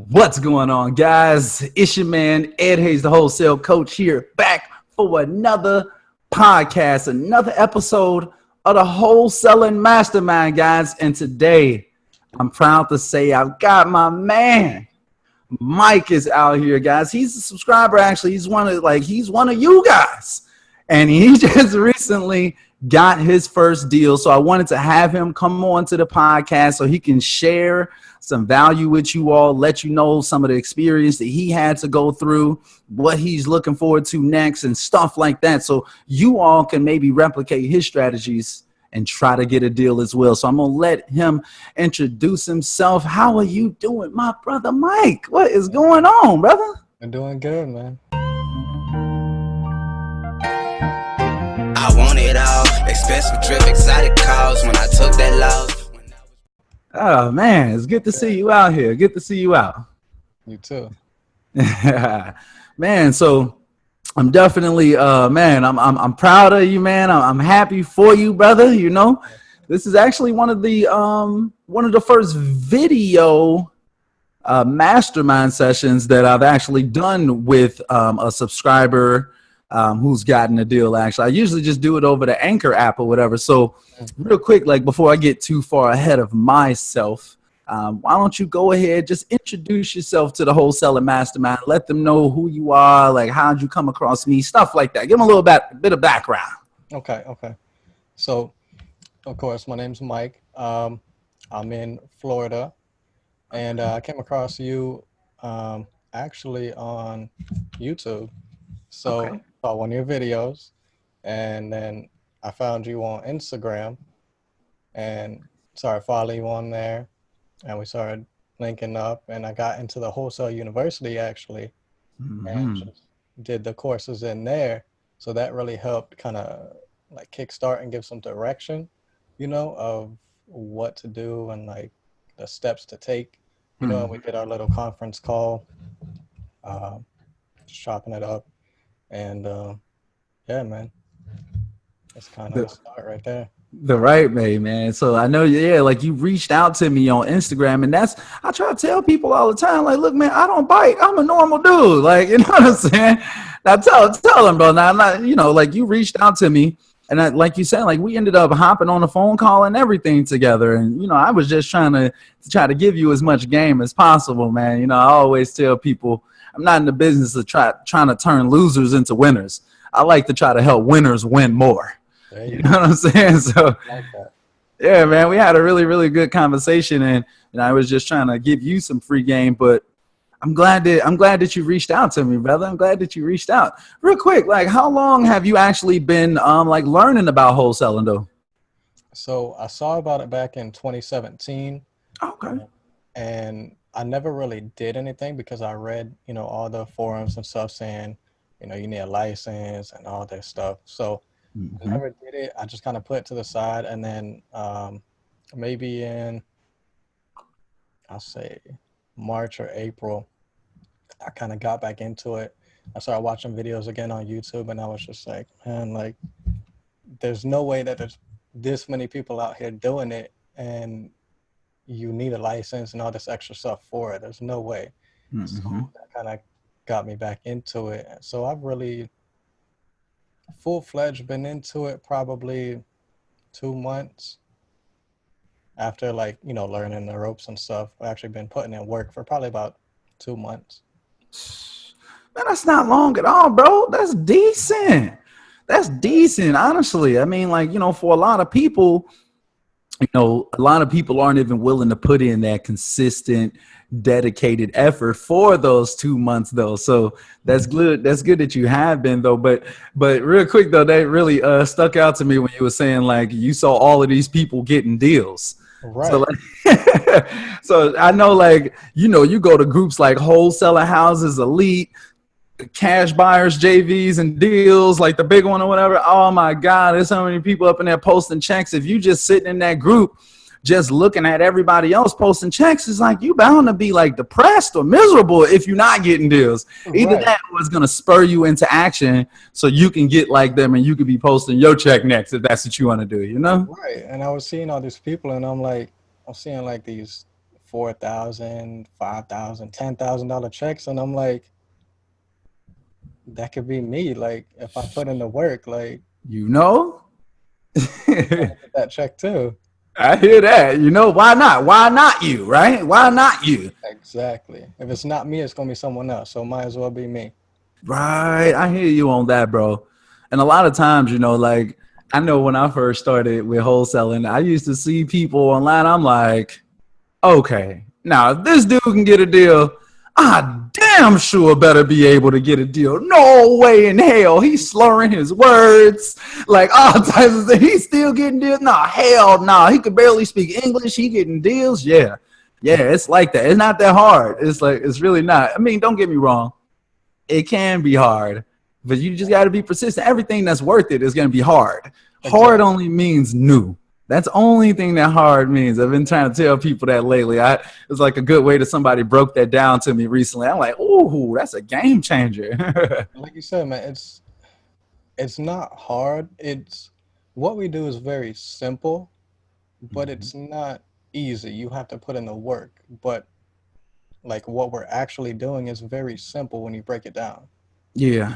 What's going on, guys? It's your man, Ed Hayes, the Wholesale Coach, here back for another podcast, another episode of the Wholesaling Mastermind, guys. And today, I'm proud to say I've got my man, Mike is out here, guys. He's a subscriber, actually. He's one of you guys. And he just recently got his first deal. So I wanted to have him come on to the podcast so he can share some value with you all, let you know some of the experience that he had to go through, what he's looking forward to next and stuff like that. So you all can maybe replicate his strategies and try to get a deal as well. So I'm going to let him introduce himself. How are you doing, my brother Mike? What is going on, brother? I'm doing good, man. I want it all. Expensive trip, exotic calls. When I took that loss. Oh, man, it's good to see you out here. Good to see you out. You too. Man, so I'm definitely, I'm proud of you, man. I'm happy for you, brother. You know, this is actually one of the first video mastermind sessions that I've actually done with a subscriber who's gotten a deal. Actually, I usually just do it over the Anchor app or whatever. So real quick, like before I get too far ahead of myself, why don't you go ahead, just introduce yourself to the Wholesaling Mastermind, let them know who you are, like how'd you come across me, stuff like that. Give them a little bit of background. Okay. So, of course, my name's Mike. I'm in Florida, and I came across you actually on YouTube. So Okay. saw one of your videos, and then I found you on Instagram, and started following you on there, and we started linking up, and I got into the Wholesale University actually, and just did the courses in there. So that really helped kind of like kickstart and give some direction, of what to do and like the steps to take. And we did our little conference call, just chopping it up. And yeah, man, that's kind of the start right there. The right way, man. So I know, like you reached out to me on Instagram, and I try to tell people all the time, like, look, man, I don't bite. I'm a normal dude. Like, you know what I'm saying? Now tell them, bro. Now I'm not, like you reached out to me, and like you said, like we ended up hopping on a phone call and everything together. And, I was just trying to give you as much game as possible, man. I always tell people I'm not in the business of trying to turn losers into winners. I like to try to help winners win more. You know what I'm saying? So, Like that. yeah, man, we had a really, really good conversation, and I was just trying to give you some free game. But I'm glad that you reached out to me, brother. I'm glad that you reached out. Real quick, like, how long have you actually been like learning about wholesaling, though? So I saw about it back in 2017. Okay. And I never really did anything because I read, all the forums and stuff saying, you need a license and all that stuff. So I never did it. I just kind of put it to the side. And then maybe in, I'll say March or April, I kind of got back into it. I started watching videos again on YouTube, and I was just like, man, like, there's no way that there's this many people out here doing it, and you need a license and all this extra stuff for it. There's no way. So that kind of got me back into it. So I've really full-fledged been into it probably 2 months after, like, learning the ropes and stuff. I've actually been putting in work for probably about 2 months. Man, that's not long at all, bro. That's decent. That's decent, honestly. I mean, like, for a lot of people, a lot of people aren't even willing to put in that consistent, dedicated effort for those 2 months, though. So that's good. That's good that you have been, though. But real quick, though, that really stuck out to me when you were saying, like, you saw all of these people getting deals. Right. So, like, so I know, like, you go to groups like Wholesaling Houses, Elite, Cash Buyers, JVs, and Deals, like the big one or whatever. Oh my God, there's so many people up in there posting checks. If you just sitting in that group, just looking at everybody else posting checks, it's like you bound to be like depressed or miserable if you're not getting deals. Either Right. that or it's gonna spur you into action so you can get like them and you could be posting your check next if that's what you want to do, Right. And I was seeing all these people, and I'm seeing like these $4,000, $5,000, $10,000 checks, and I'm like, that could be me. Like if I put in the work, like You know? trying to get that check too. I hear that. You know, why not? Why not you, right? Why not you? Exactly. If it's not me, it's gonna be someone else. So might as well be me. Right. I hear you on that, bro. And a lot of times, you know, like I know when I first started with wholesaling, I used to see people online. I'm like, okay, now if this dude can get a deal, I damn sure better be able to get a deal. No way in hell. He's slurring his words, like all types of things. He's still getting deals. Nah, hell nah. He could barely speak English. He getting deals. Yeah. Yeah, it's like that. It's not that hard. It's like it's really not. I mean, don't get me wrong. It can be hard, but you just got to be persistent. Everything that's worth it is going to be hard. Hard Exactly. only means new. That's the only thing that hard means. I've been trying to tell people that lately. It's like a good way that somebody broke that down to me recently. I'm like, ooh, that's a game changer. Like you said, man, it's not hard. It's what we do is very simple, but it's not easy. You have to put in the work. But like what we're actually doing is very simple when you break it down. Yeah.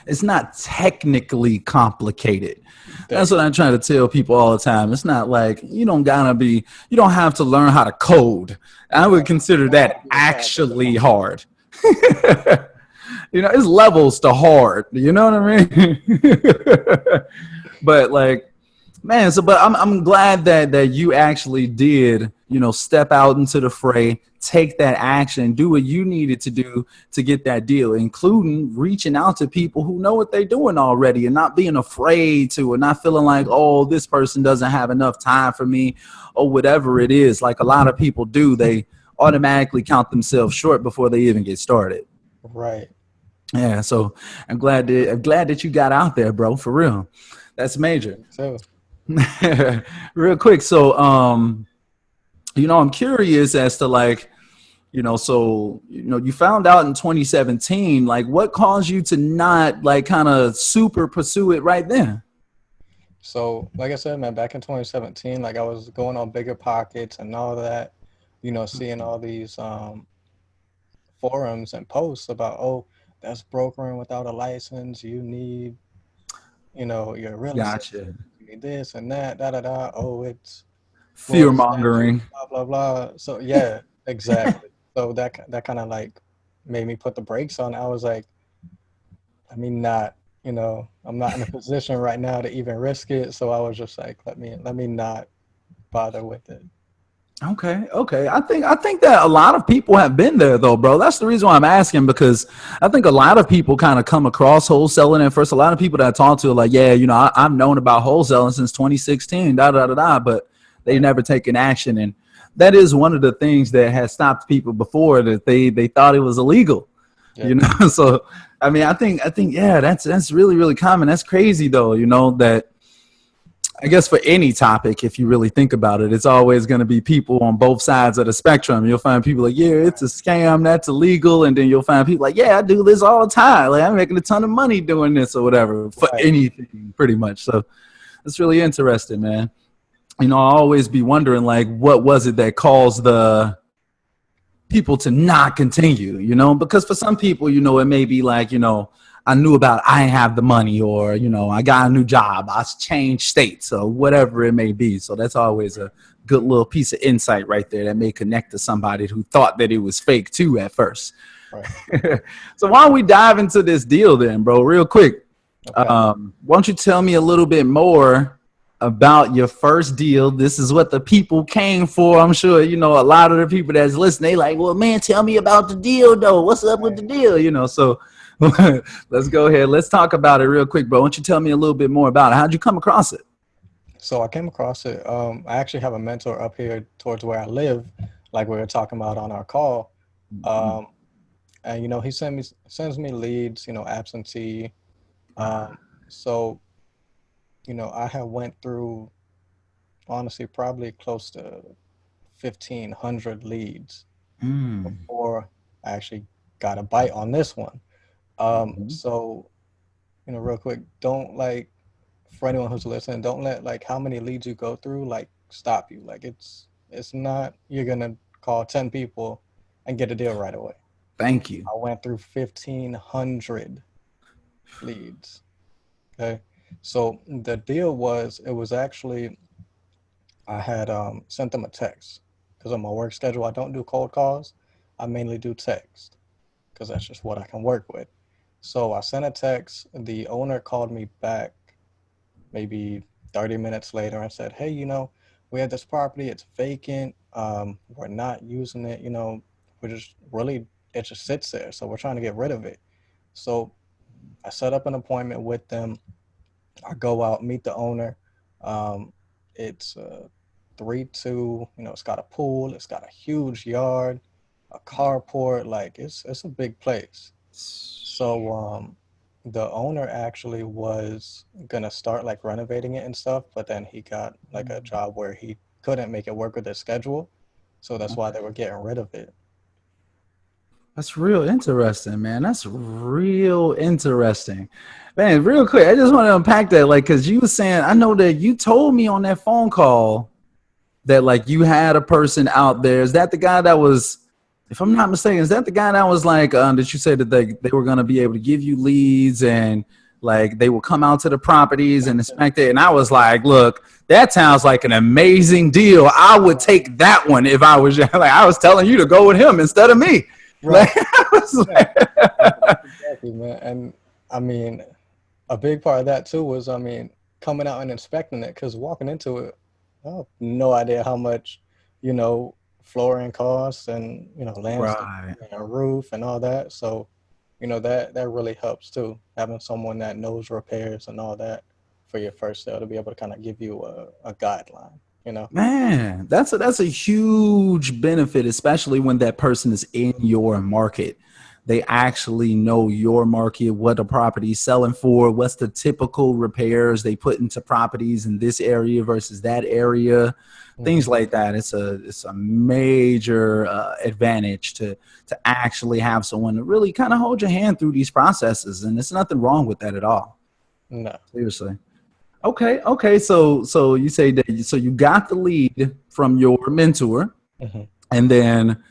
It's not technically complicated. There That's you what I'm trying to tell people all the time. It's not like you don't have to learn how to code. I go. would Right. consider You don't have that to be a scientist to actually function. hard. You know, it's levels to hard. You know what I mean? But like, man, so but I'm glad that you actually did, you know, step out into the fray, take that action, do what you needed to do to get that deal, including reaching out to people who know what they're doing already and not being afraid to, and not feeling like, oh, this person doesn't have enough time for me or whatever it is. Like a lot of people do, they automatically count themselves short before they even get started. Right. Yeah, so I'm glad that you got out there, bro, for real. That's major. Me too. Real quick, so you know, I'm curious as to like, you know, so you know, you found out in 2017, like what caused you to not like kind of super pursue it right then? So, like I said, man, back in 2017, like I was going on Bigger Pockets and all that, seeing all these forums and posts about, oh, that's brokering without a license. You need, your real estate, Gotcha. you need this and that, da da da. Oh, it's Fear Florida statute, mongering. blah blah blah. So yeah, exactly. So that kind of like made me put the brakes on. I was like, let me not, I'm not in a position right now to even risk it. So I was just like, let me not bother with it. Okay, okay. I think that a lot of people have been there though, bro. That's the reason why I'm asking, because I think a lot of people kind of come across wholesaling at first. A lot of people that I talk to are like, yeah, you know, I've known about wholesaling since 2016, da da da da, but they Right. never taken action, and that is one of the things that has stopped people before, that they thought it was illegal, you Yep. know. So I think yeah, that's really really common. That's crazy though, you know, that I guess for any topic, if you really think about it, it's always going to be people on both sides of the spectrum. You'll find people like, yeah, it's a scam, that's illegal. And then you'll find people like, yeah, I do this all the time. Like, I'm making a ton of money doing this or whatever, for Right. anything, pretty much. So it's really interesting, man. You know, I always be wondering, like, what was it that caused the people to not continue, you know, because for some people, you know, it may be like, you know, I knew about I have the money, or, you know, I got a new job, I changed states, or whatever it may be. So that's always a good little piece of insight right there that may connect to somebody who thought that it was fake too at first. Right. So why don't we dive into this deal then, bro, real quick? Okay. Why don't you tell me a little bit more about your first deal? This is what the people came for. I'm sure, you know, a lot of the people that's listening, they like, well, man, tell me about the deal, though. What's up with Right. the deal? You know, so let's go ahead. Let's talk about it real quick, bro. Why don't you tell me a little bit more about it? How'd you come across it? So I came across it. I actually have a mentor up here towards where I live, like we were talking about on our call. Mhm. Um, and he sends me leads, absentee. Ah. So I have went through honestly probably close to 1,500 leads Mm. before I actually got a bite on this one. Mhm. So real quick, don't like for anyone who's listening, don't let like how many leads you go through like stop you. Like it's not you're gonna call 10 people and get a deal right away. Thank you. I went through 1,500 leads. Okay. So the deal was, it was actually, I had sent them a text because on my work schedule, I don't do cold calls. I mainly do text because that's just what I can work with. So I sent a text. The owner called me back maybe 30 minutes later and said, hey, we have this property, it's vacant. We're not using it, we're just really, it just sits there. So we're trying to get rid of it. So I set up an appointment with them. I go out, meet the owner. It's 3-2, it's got a pool, it's got a huge yard, a carport, like it's a big place. So the owner actually was gonna start like renovating it and stuff, but then he got like a job where he couldn't make it work with his schedule. So that's why they were getting rid of it. That's real interesting, man. That's real interesting, man. Real quick, I just want to unpack that, like, because you were saying, I know that you told me on that phone call that like you had a person out there. Is that the guy that was, if I'm not mistaken, is that the guy that was like, that you said that they were going to be able to give you leads and like they will come out to the properties and inspect it? And I was like, look, that sounds like an amazing deal. I would take that one if I was like, I was telling you to go with him instead of me. Right. Like, I was like, Exactly, man. And I mean, a big part of that too was, coming out and inspecting it, because walking into it, I have no idea how much, flooring costs and, landscape right. and a roof and all that. So, that really helps too, having someone that knows repairs and all that for your first sale to be able to kind of give you a guideline, Man, that's a huge benefit, especially when that person is in your market. They actually know your market, what the property is selling for, what's the typical repairs they put into properties in this area versus that area, things like that. It's a major advantage to actually have someone to really kind of hold your hand through these processes, and there's nothing wrong with that at all. No. Seriously. Okay. So you say that, so you got the lead from your mentor, and then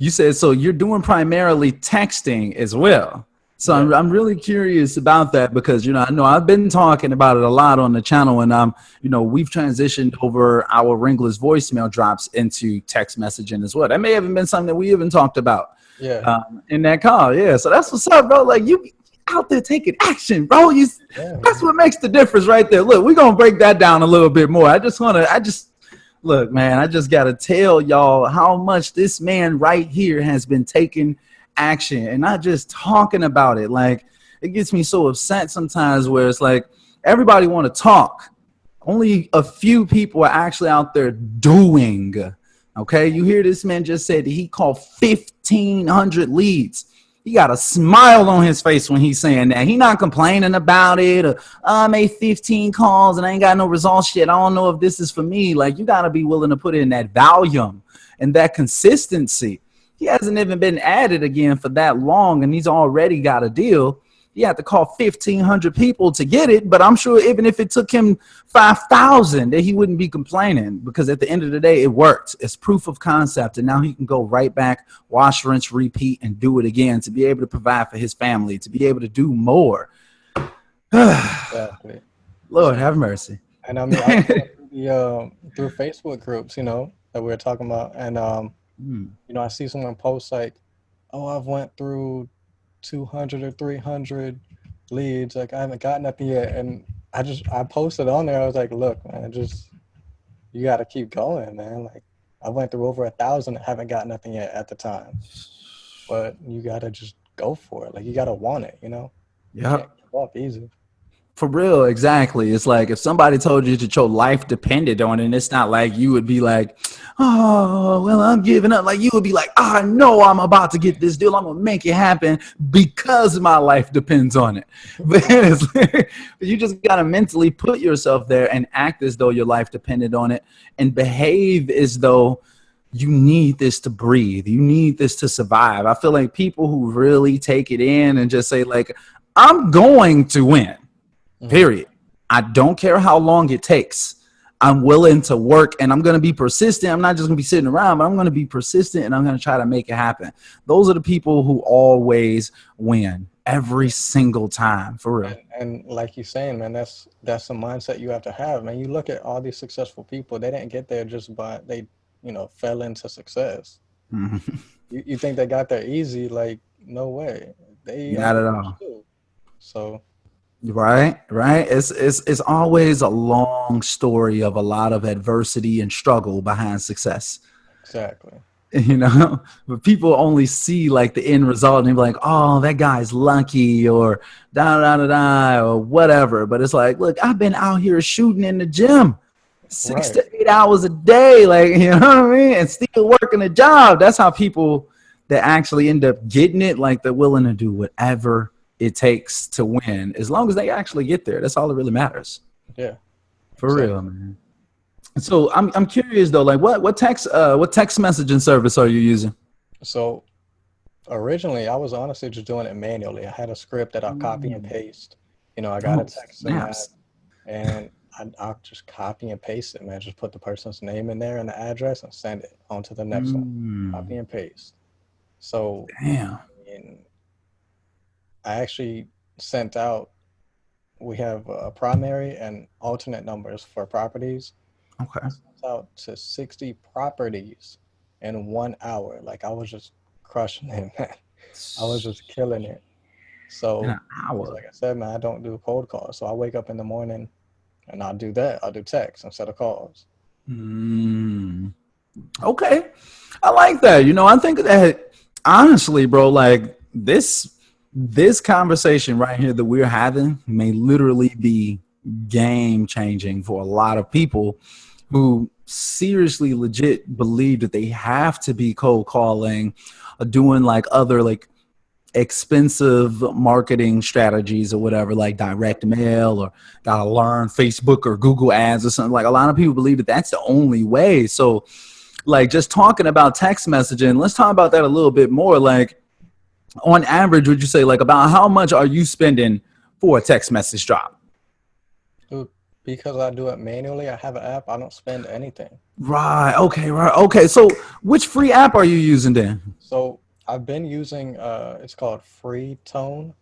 you said, so you're doing primarily texting as well. So Yeah. I'm really curious about that because, I know I've been talking about it a lot on the channel, and we've transitioned over our ringless voicemail drops into text messaging as well. That may have been something that we even talked about in that call. Yeah. So that's what's up, bro. Like, you out there taking action, bro. That's what makes the difference right there. Look, we're going to break that down a little bit more. Look, man, I just got to tell y'all how much this man right here has been taking action and not just talking about it. Like, it gets me so upset sometimes where it's like everybody want to talk. Only a few people are actually out there doing. Okay, you hear this man just said that he called 1,500 leads. He got a smile on his face when he's saying that. He not complaining about it. Or, I made 15 calls and I ain't got no results yet. I don't know if this is for me. Like, you got to be willing to put in that volume and that consistency. He hasn't even been at it again for that long, and he's already got a deal. He had to call 1,500 people to get it, but I'm sure even if it took him 5,000, that he wouldn't be complaining, because at the end of the day, it worked. It's proof of concept, and now he can go right back, wash, rinse, repeat, and do it again to be able to provide for his family, to be able to do more. Exactly. Lord have mercy. And I mean, I through Facebook groups, that we were talking about, and I see someone post like, "Oh, I've went through 200 or 300 leads, like I haven't got nothing yet," and I posted on there. I was like, "Look, man, you got to keep going, man. Like, I went through over 1,000 and haven't got nothing yet at the time, but you got to just go for it. Like, you got to want it, You can't give up easy." For real, exactly. It's like if somebody told you that your life depended on it, and it's not like you would be like, oh, well, I'm giving up. Like, you would be like, I know I'm about to get this deal. I'm going to make it happen because my life depends on it. But you just got to mentally put yourself there and act as though your life depended on it and behave as though you need this to breathe. You need this to survive. I feel like people who really take it in and just say, like, I'm going to win. Period. I don't care how long it takes. I'm willing to work and I'm going to be persistent. I'm not just going to be sitting around, but I'm going to be persistent and I'm going to try to make it happen. Those are the people who always win every single time, for real. And like you're saying, man, that's the mindset you have to have, man. You look at all these successful people; they didn't get there just by they, fell into success. Mm-hmm. You think they got there easy? Like, no way. They Not at all. too. So Right. It's always a long story of a lot of adversity and struggle behind success. exactly. But people only see like the end result and they're like, oh, that guy's lucky or da da da da or whatever. But it's like, look, I've been out here shooting in the gym 6 to 8 hours a day, like, you know what I mean, and still working a job. That's how people that actually end up getting it, like, they're willing to do whatever it takes to win, as long as they actually get there. That's all that really matters. Yeah, for real, man. So I'm curious though, like what text messaging service are you using? So originally I was honestly just doing it manually. I had a script that I copy and paste. I got a text in that, and I'll just copy and paste it, man. Just put the person's name in there and the address and send it on to the next one. Copy and paste. So damn. I actually sent out, we have primary and alternate numbers for properties. Okay. I sent out to 60 properties in 1 hour. Like, I was just crushing it, man. I was just killing it. So, in an hour. like I said, man, I don't do cold calls. So I wake up in the morning and I'll do that. I'll do texts instead of calls. Okay. I like that. I think that, honestly, bro, like this conversation right here that we're having may literally be game changing for a lot of people who seriously legit believe that they have to be cold calling or doing like other like expensive marketing strategies or whatever, like direct mail, or gotta learn Facebook or Google ads or something. Like, a lot of people believe that that's the only way. So like, just talking about text messaging, let's talk about that a little bit more. Like, on average, would you say, like, about how much are you spending for a text message drop? Dude, because I do it manually, I have an app, I don't spend anything. Right. Okay. So which free app are you using then? So I've been using, it's called Free Tone.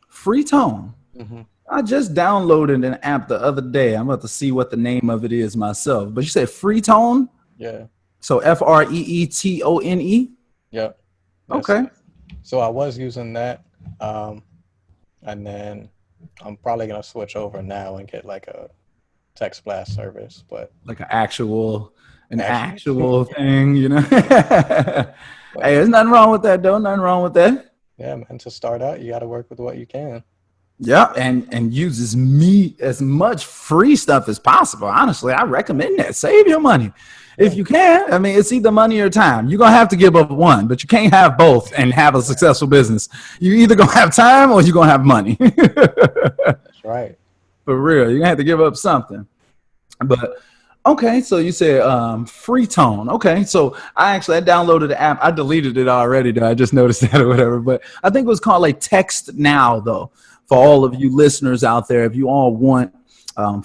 Free Tone? Mm-hmm. I just downloaded an app the other day. I'm about to see what the name of it is myself. But you said Free Tone? Yeah. So FREETONE? Yep. Okay. It. So I was using that, and then I'm probably gonna switch over now and get like a text blast service, but like an actual thing, Hey, there's nothing wrong with that, though. Nothing wrong with that. Yeah, man. To start out, you got to work with what you can. Yeah, and use as much free stuff as possible. Honestly, I recommend that. Save your money if you can. I mean, it's either money or time. You're gonna have to give up one, but you can't have both and have a successful business. You either gonna have time or you're gonna have money. That's right. For real, you're gonna have to give up something. But okay, so you said Free Tone. Okay, so I downloaded the app. I deleted it already, though. I just noticed that or whatever. But I think it was called like Text Now, though. For all of you listeners out there, if you all want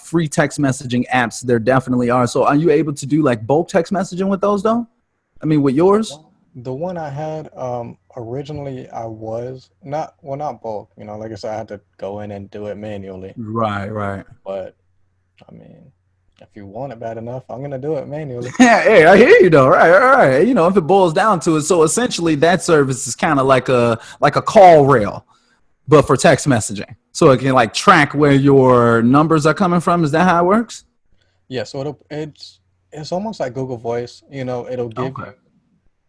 free text messaging apps, there definitely are. So are you able to do like bulk text messaging with those, though? I mean, with yours? The one I had originally, I was not bulk. Like I said, I had to go in and do it manually. Right. But I mean, if you want it bad enough, I'm gonna do it manually. Yeah, hey, I hear you though. Right. If it boils down to it, so essentially that service is kind of like a call rail, but for text messaging. So it can like track where your numbers are coming from. Is that how it works? Yeah. So it's almost like Google Voice. It'll give you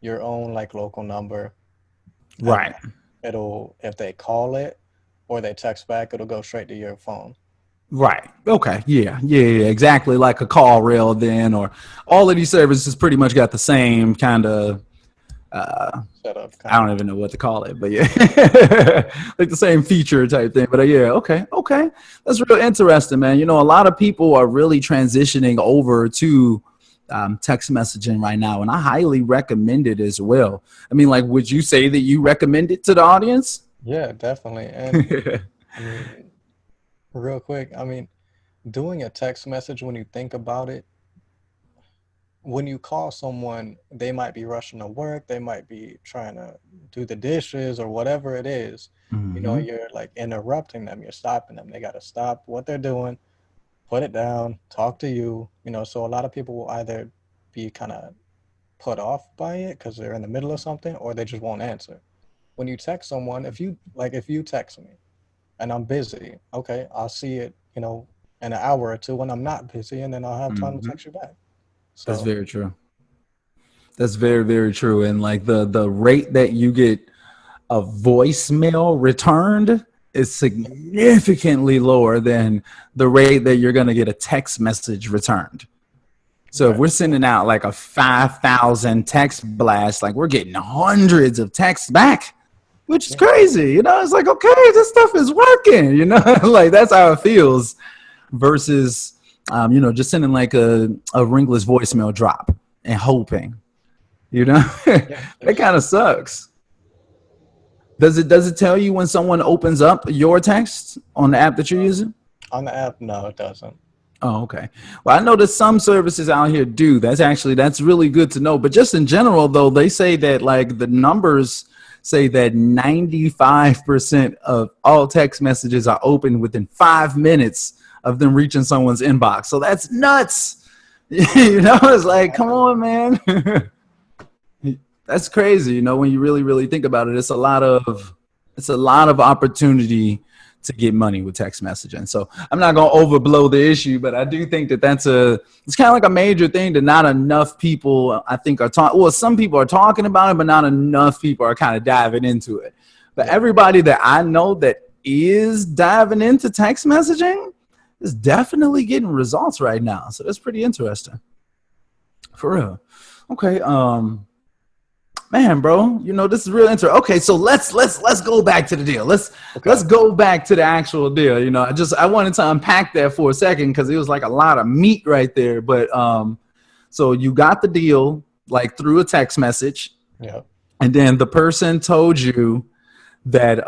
your own like local number. Right. It'll, if they call it or they text back, it'll go straight to your phone. Right. Okay. Yeah. Exactly. Like a call rail then, or all of these services pretty much got the same kind of setup. I don't even know what to call it, but yeah, like the same feature type thing. But okay. That's real interesting, man. A lot of people are really transitioning over to text messaging right now, and I highly recommend it as well. I mean, like, would you say that you recommend it to the audience? Yeah, definitely. And I mean, real quick, I mean, doing a text message, when you think about it, when you call someone, they might be rushing to work, they might be trying to do the dishes or whatever it is. Mm-hmm. You're like interrupting them, you're stopping them. They got to stop what they're doing, put it down, talk to you. So a lot of people will either be kind of put off by it because they're in the middle of something, or they just won't answer. When you text someone, if you text me and I'm busy, okay, I'll see it, in an hour or two when I'm not busy, and then I'll have time to Mm-hmm. text you back. That's So very true. That's very, very true. And like the rate that you get a voicemail returned is significantly lower than the rate that you're going to get a text message returned. So if right, we're sending out like a 5,000 text blast, like we're getting hundreds of texts back, which is yeah, crazy. It's like, okay, this stuff is working, like that's how it feels versus, just sending like a ringless voicemail drop and hoping, yeah, that kind of sucks. Does it tell you when someone opens up your text on the app that you're using? on the app, no, it doesn't. Oh, okay. Well, I know that some services out here do. That's really good to know. But just in general, though, they say that like the numbers say that 95% of all text messages are opened within 5 minutes of them reaching someone's inbox. So that's nuts. It's like, come on, man. That's crazy. When you really, really think about it, it's a lot of opportunity to get money with text messaging. So I'm not going to overblow the issue, but I do think that it's kind of like a major thing that not enough people, I think, are talking. Well, some people are talking about it, but not enough people are kind of diving into it. But Yeah. everybody that I know that is diving into text messaging is definitely getting results right now. So that's pretty interesting. For real. Okay. Man, bro, this is real interesting. Okay, so let's go back to the deal. Let's Okay. go back to the actual deal. I wanted to unpack that for a second because it was like a lot of meat right there. But so you got the deal like through a text message, Yeah. and then the person told you that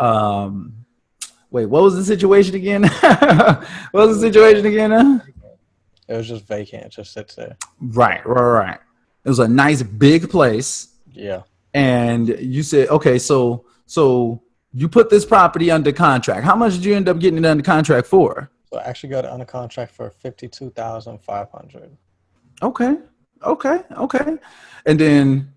wait, what was the situation again? What was the situation again? It was just vacant. It just sits there. Right. It was a nice big place. Yeah. And you said, okay, so you put this property under contract. How much did you end up getting it under contract for? So I actually got it under contract for 52,500. Okay. And then,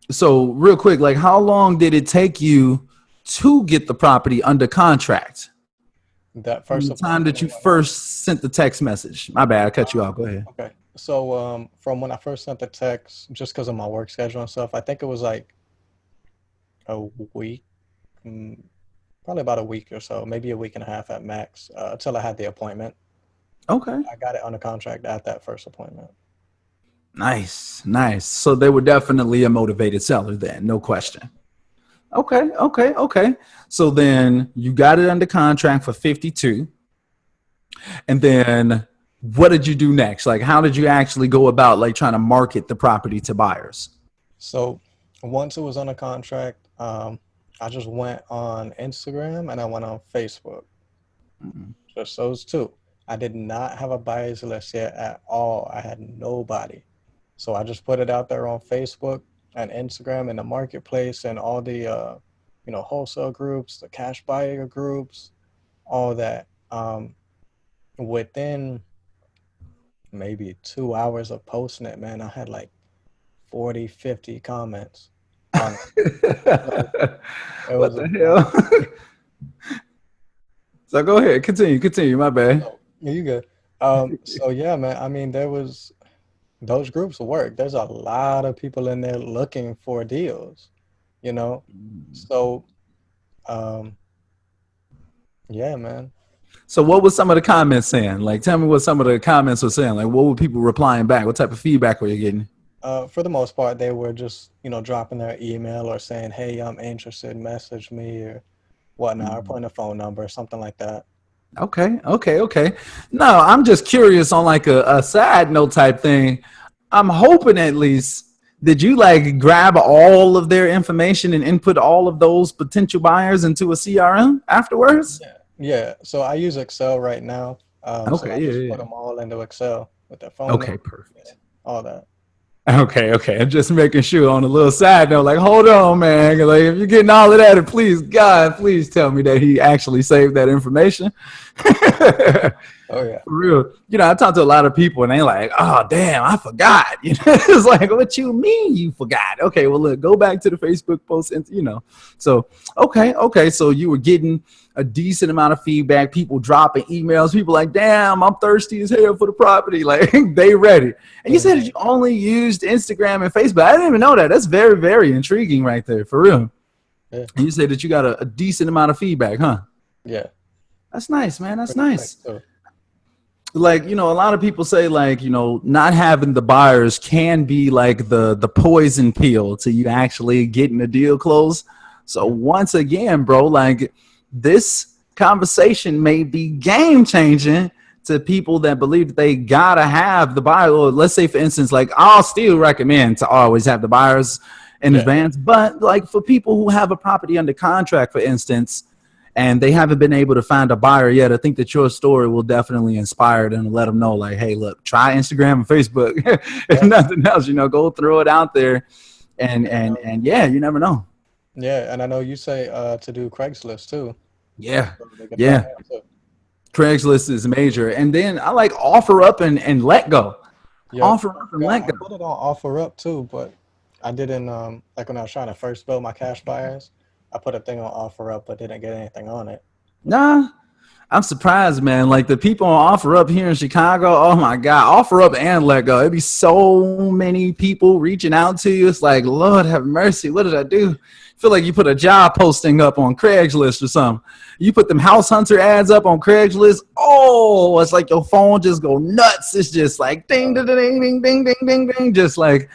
so real quick, like how long did it take you to get the property under contract? That From first the time appointment that you and whatnot. first sent the text message. My bad, I cut you off. Go ahead. Okay. So from when I first sent the text, just because of my work schedule and stuff, I think it was like a week, mm, probably about a week or so, maybe a week and a half at max, until I had the appointment. Okay. I got it under contract at that first appointment. Nice. So they were definitely a motivated seller then, no question. Okay. So then you got it under contract for 52. And then what did you do next? Like, how did you actually go about like trying to market the property to buyers? So once it was under contract, I just went on Instagram and I went on Facebook. Just those two. I did not have a buyer's list yet at all. I had nobody. So I just put it out there on Facebook and Instagram and the marketplace and all the wholesale groups, the cash buyer groups, all that. Within maybe 2 hours of posting it, man, I had like 40, 50 comments on it. So it What was the hell? So go ahead, continue. My bad. so you good. So yeah, man. I mean, those groups work. There's a lot of people in there looking for deals, you know. So um, yeah, man. So what was some of the comments saying? Like, tell me what some of the comments were saying. Like, what were people replying back? What type of feedback were you getting? For the most part, they were just dropping their email or saying, "Hey, I'm interested. Message me," or whatnot, or putting a phone number or something like that. Okay. No, I'm just curious on like a side note type thing. I'm hoping at least did you like grab all of their information and input all of those potential buyers into a CRM afterwards? Yeah. So I use Excel right now. So I Okay, just yeah, put yeah. them all into Excel with their phone Okay, number, perfect. all that. Okay, okay. I'm just making sure on a little side note, like, hold on, man. Like, if you're getting all of that, and please, God, please tell me that he actually saved that information. Oh yeah. For real. You know, I talk to a lot of people and they like, oh, damn, I forgot. You know, it's like, what you mean you forgot? Okay, well, look, go back to the Facebook post and, you know. So, okay. So you were getting a decent amount of feedback, people dropping emails, people like, damn, I'm thirsty as hell for the property. Like, they ready. And you said that you only used Instagram and Facebook. I didn't even know that. That's very, very intriguing right there, for real. Yeah. And you said that you got a decent amount of feedback, huh? Yeah. That's nice, man. That's Pretty quick nice. too. Like, you know, a lot of people say, like, you know, not having the buyers can be like the poison pill to you actually getting the deal closed. So once again, bro, like, this conversation may be game changing to people that believe that they gotta have the buyer. Or let's say, for instance, like, I'll still recommend to always have the buyers in Yeah. advance, but like for people who have a property under contract, for instance, and they haven't been able to find a buyer yet, I think that your story will definitely inspire them and let them know, like, hey, look, try Instagram and Facebook. If Yeah. nothing else, you know, go throw it out there, and And, and and yeah, you never know. yeah, and I know you say to do Craigslist too, Yeah, so they can find yeah. out too. Craigslist is major, and then I like offer up and let go. Yep. Offer I up and forgot. let I go. put it on offer up too, but I didn't like when I was trying to first build my cash buyers, I put a thing on offer up but didn't get anything on it. Nah, I'm surprised, man. Like the people on offer up here in Chicago, oh my God, offer up and let go. It'd be so many people reaching out to you. It's like, Lord have mercy. What did I do? Feel like you put a job posting up on Craigslist or something. You put them house hunter ads up on Craigslist. Oh, it's like your phone just go nuts. It's just like ding, ding, ding, ding, ding, ding, ding, ding. Just like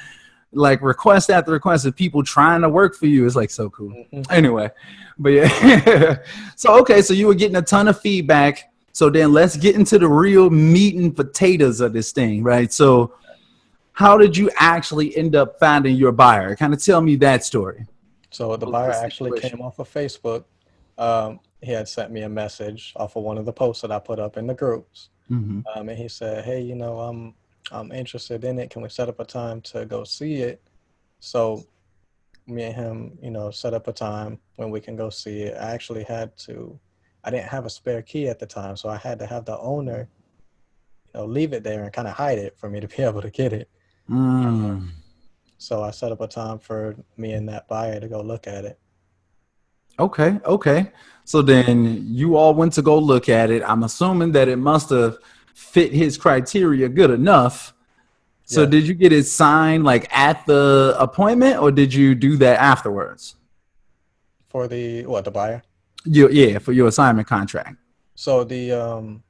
request after request of people trying to work for you. It's like so cool. Hmm. Anyway, but yeah. So okay, so you were getting a ton of feedback. So then let's get into the real meat and potatoes of this thing, right? So how did you actually end up finding your buyer? Kind of tell me that story. So the What was buyer the actually situation? came off of Facebook. He had sent me a message off of one of the posts that I put up in the groups. Mm-hmm. And he said, "Hey, I'm interested in it. Can we set up a time to go see it?" So me and him, set up a time when we can go see it. I didn't have a spare key at the time, so I had to have the owner, leave it there and kind of hide it for me to be able to get it. Mm. So I set up a time for me and that buyer to go look at it. Okay. So then you all went to go look at it. I'm assuming that it must have fit his criteria good enough. So Yeah, did you get it signed like at the appointment or did you do that afterwards? for the buyer. Yeah, for your assignment contract. So the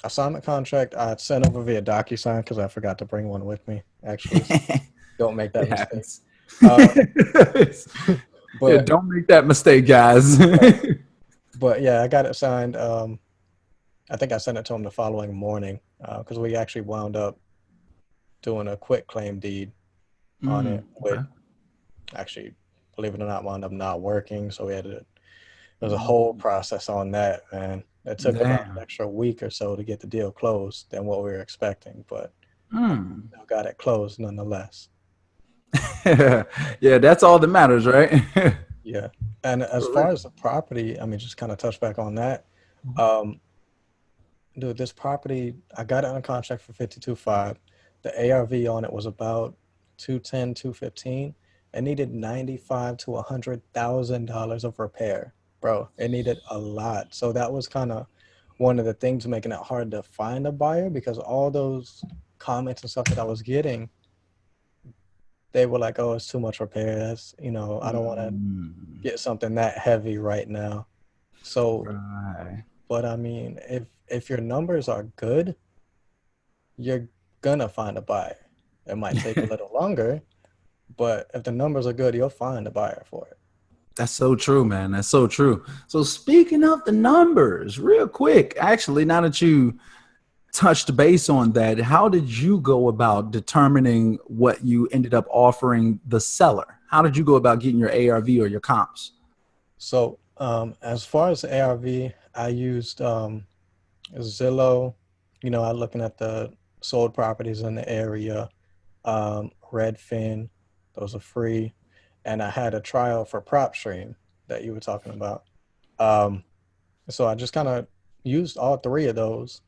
assignment contract I sent over via DocuSign because I forgot to bring one with me, actually. So don't make It that mistake. happens. Uh, Yeah, but don't make that mistake, guys. but yeah, I got it signed. I think I sent it to him the following morning because we actually wound up doing a quick claim deed on it, which Okay. actually, believe it or not, wound up not working. So there's a whole process on that, man. It took about an Damn. extra week or so to get the deal closed than what we were expecting, but Hmm. I got it closed nonetheless. Yeah, that's all that matters, right? Yeah. And as For far real. as the property, I mean, just kind of touch back on that. Um, Dude, this property, I got it on contract for 52.5. The ARV on it was about 210, 215. It needed 95 to $100,000 of repair. Bro, it needed a lot. So that was kind of one of the things making it hard to find a buyer because all those comments and stuff that I was getting, they were like, "Oh, it's too much repair. I don't want to Mm, get something that heavy right now." So, right. but I mean, if your numbers are good, you're gonna find a buyer. It might take a little longer, but if the numbers are good, you'll find a buyer for it. That's so true, man. That's so true. So speaking of the numbers, real quick, actually, now that you touched base on that, how did you go about determining what you ended up offering the seller? How did you go about getting your ARV or your comps? So, as far as ARV, I used Zillow, I'm looking at the sold properties in the area. Redfin, those are free, and I had a trial for PropStream that you were talking about. Um, so I just kind of used all three of those,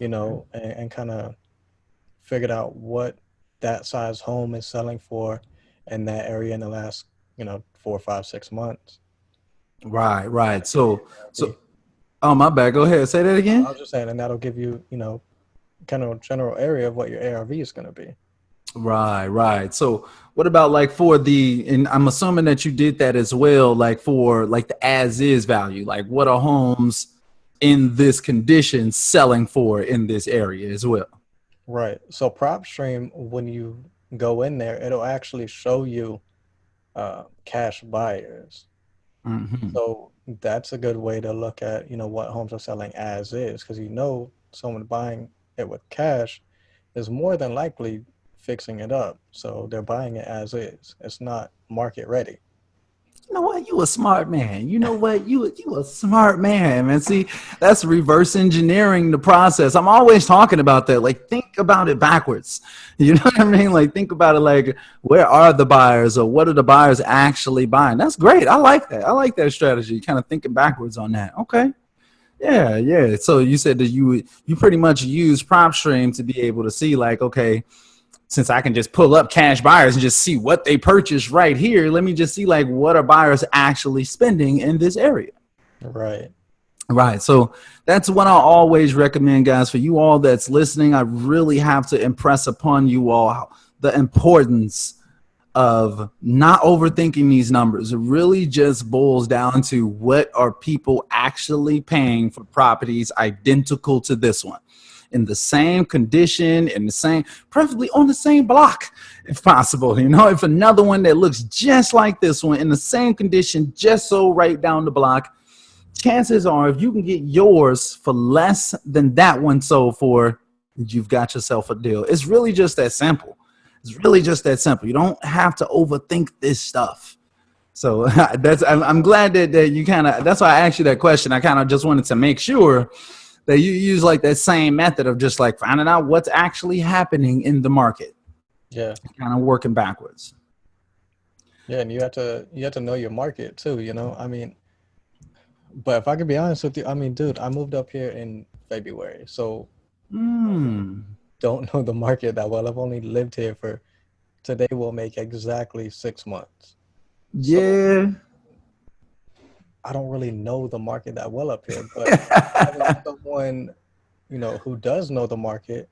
and kind of figured out what that size home is selling for in that area in the last, 4, 5, 6 months. Right, right. That'll give you So, your so, ARV. oh, my bad. Go ahead. Say that I again. was just saying, and that'll give you, kind of general area of what your ARV is going to be. Right, right. So what about like for and I'm assuming that you did that as well, like for like the as is value, like what are homes in this condition selling for in this area as well? Right. So PropStream, when you go in there, it'll actually show you cash buyers. Hmm. So that's a good way to look at, what homes are selling as is, because someone buying it with cash is more than likely fixing it up. So they're buying it as is. It's not market ready. You know what? You a smart man. You know what? You a smart man, man. See, that's reverse engineering the process. I'm always talking about that. Like, think about it backwards. You know what I mean? Like, think about it like, where are the buyers or what are the buyers actually buying? That's great. I like that. I like that strategy. Kind of thinking backwards on that. Okay. Yeah, yeah. So you said that you pretty much use PropStream to be able to see like, okay, since I can just pull up cash buyers and just see what they purchased right here, let me just see like what are buyers actually spending in this area. Right. Right. So that's what I always recommend, guys, for you all that's listening. I really have to impress upon you all the importance of not overthinking these numbers. It really just boils down to what are people actually paying for properties identical to this one, in the same condition, in the same, preferably on the same block, if possible. If another one that looks just like this one in the same condition, just so right down the block, chances are if you can get yours for less than that one sold for, you've got yourself a deal. It's really just that simple. It's really just that simple. You don't have to overthink this stuff. So I'm glad that you kind of, that's why I asked you that question. I kind of just wanted to make sure that you use like that same method of just like finding out what's actually happening in the market, Yeah. kind of working backwards. Yeah, and you have to know your market too, I mean, but if I could be honest with you, I mean, dude, I moved up here in February, so don't know the market that well. I've only lived here for today will make exactly 6 months. So Yeah. I don't really know the market that well up here, but having someone, who does know the market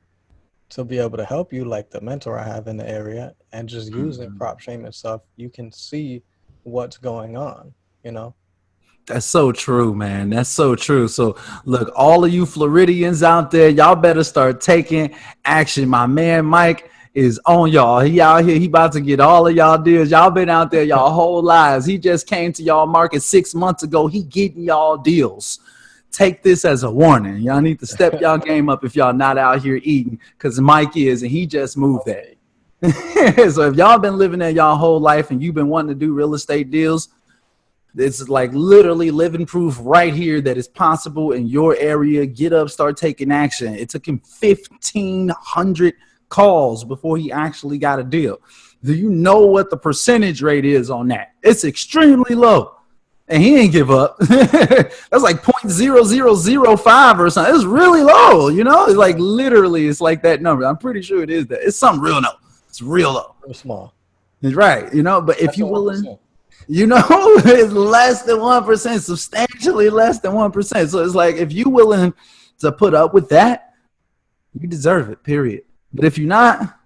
to be able to help you, like the mentor I have in the area, and just using PropStream and stuff, you can see what's going on, you know? That's so true, man. That's so true. So look, all of you Floridians out there, y'all better start taking action. My man Mike is on y'all. He out here. He about to get all of y'all deals. Y'all been out there y'all whole lives. He just came to y'all market 6 months ago. He getting y'all deals. Take this as a warning. Y'all need to step y'all game up if y'all not out here eating, because Mike is, and he just moved that. So if y'all been living there y'all whole life and you've been wanting to do real estate deals, it's like literally living proof right here that it's possible in your area. Get up, start taking action. It took him 1,500 calls before he actually got a deal. Do you know what the percentage rate is on that? It's extremely low. And he didn't give up. That's like 0.0005 or something. It's really low, It's like literally, it's like that number. I'm pretty sure it is that. It's something real low. It's real low. Real small. It's right, But if That's you the willing, 1%. it's less than 1%, substantially less than 1%. So it's like if you willing to put up with that, you deserve it, period. But if you're not,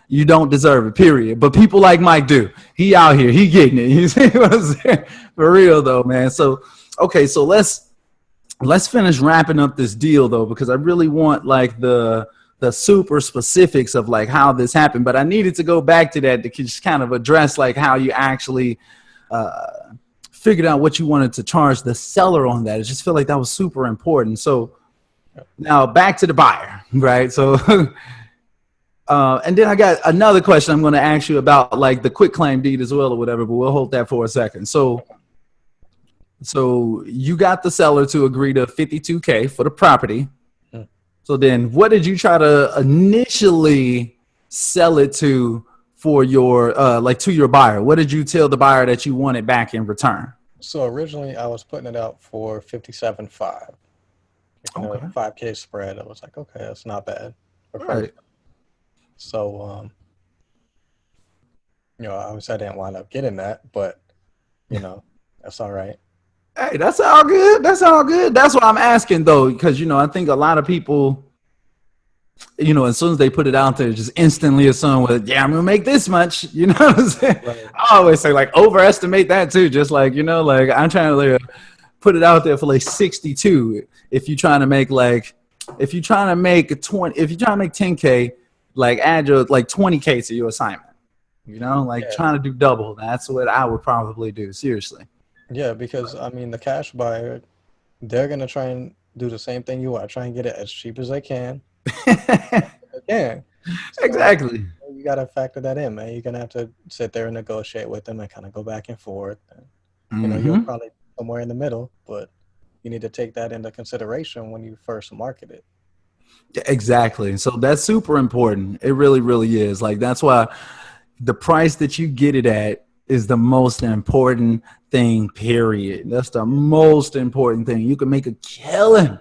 you don't deserve it, period. But people like Mike do. He out here, he getting it. You see what I'm saying? For real though, man. So okay, so let's finish wrapping up this deal though, because I really want like the super specifics of like how this happened. But I needed to go back to that to just kind of address like how you actually figured out what you wanted to charge the seller on that. I just feel like that was super important. So now back to the buyer, right? So and then I got another question I'm going to ask you about like the quick claim deed as well or whatever, but we'll hold that for a second. So you got the seller to agree to $52K for the property. So then what did you try to initially sell it to for your like to your buyer? What did you tell the buyer that you wanted back in return? So originally I was putting it out for 57.5, Okay. 5K spread. I was like, okay, that's not bad. Right. So, obviously I didn't wind up getting that, but that's all right. Hey, that's all good. That's all good. That's what I'm asking though, because I think a lot of people, as soon as they put it out there, just instantly assume, well, yeah, I'm gonna make this much. You know what I'm saying? Right. I always say like overestimate that too. Just like like I'm trying to put it out there for like 62. If you're trying to make if you're trying to make 20, if you're trying to make 10K, like add your like 20K to your assignment. Trying to do double. That's what I would probably do. Seriously. Yeah, because I mean the cash buyer, they're gonna try and do the same thing you are, try and get it as cheap as they can. So, Exactly. you gotta factor that in, man. You're gonna have to sit there and negotiate with them and kind of go back and forth. And, you'll probably be somewhere in the middle, but you need to take that into consideration when you first market it. Exactly. So that's super important. It really, really is. Like that's why the price that you get it at is the most important thing, period. That's the most important thing. You can make a killing.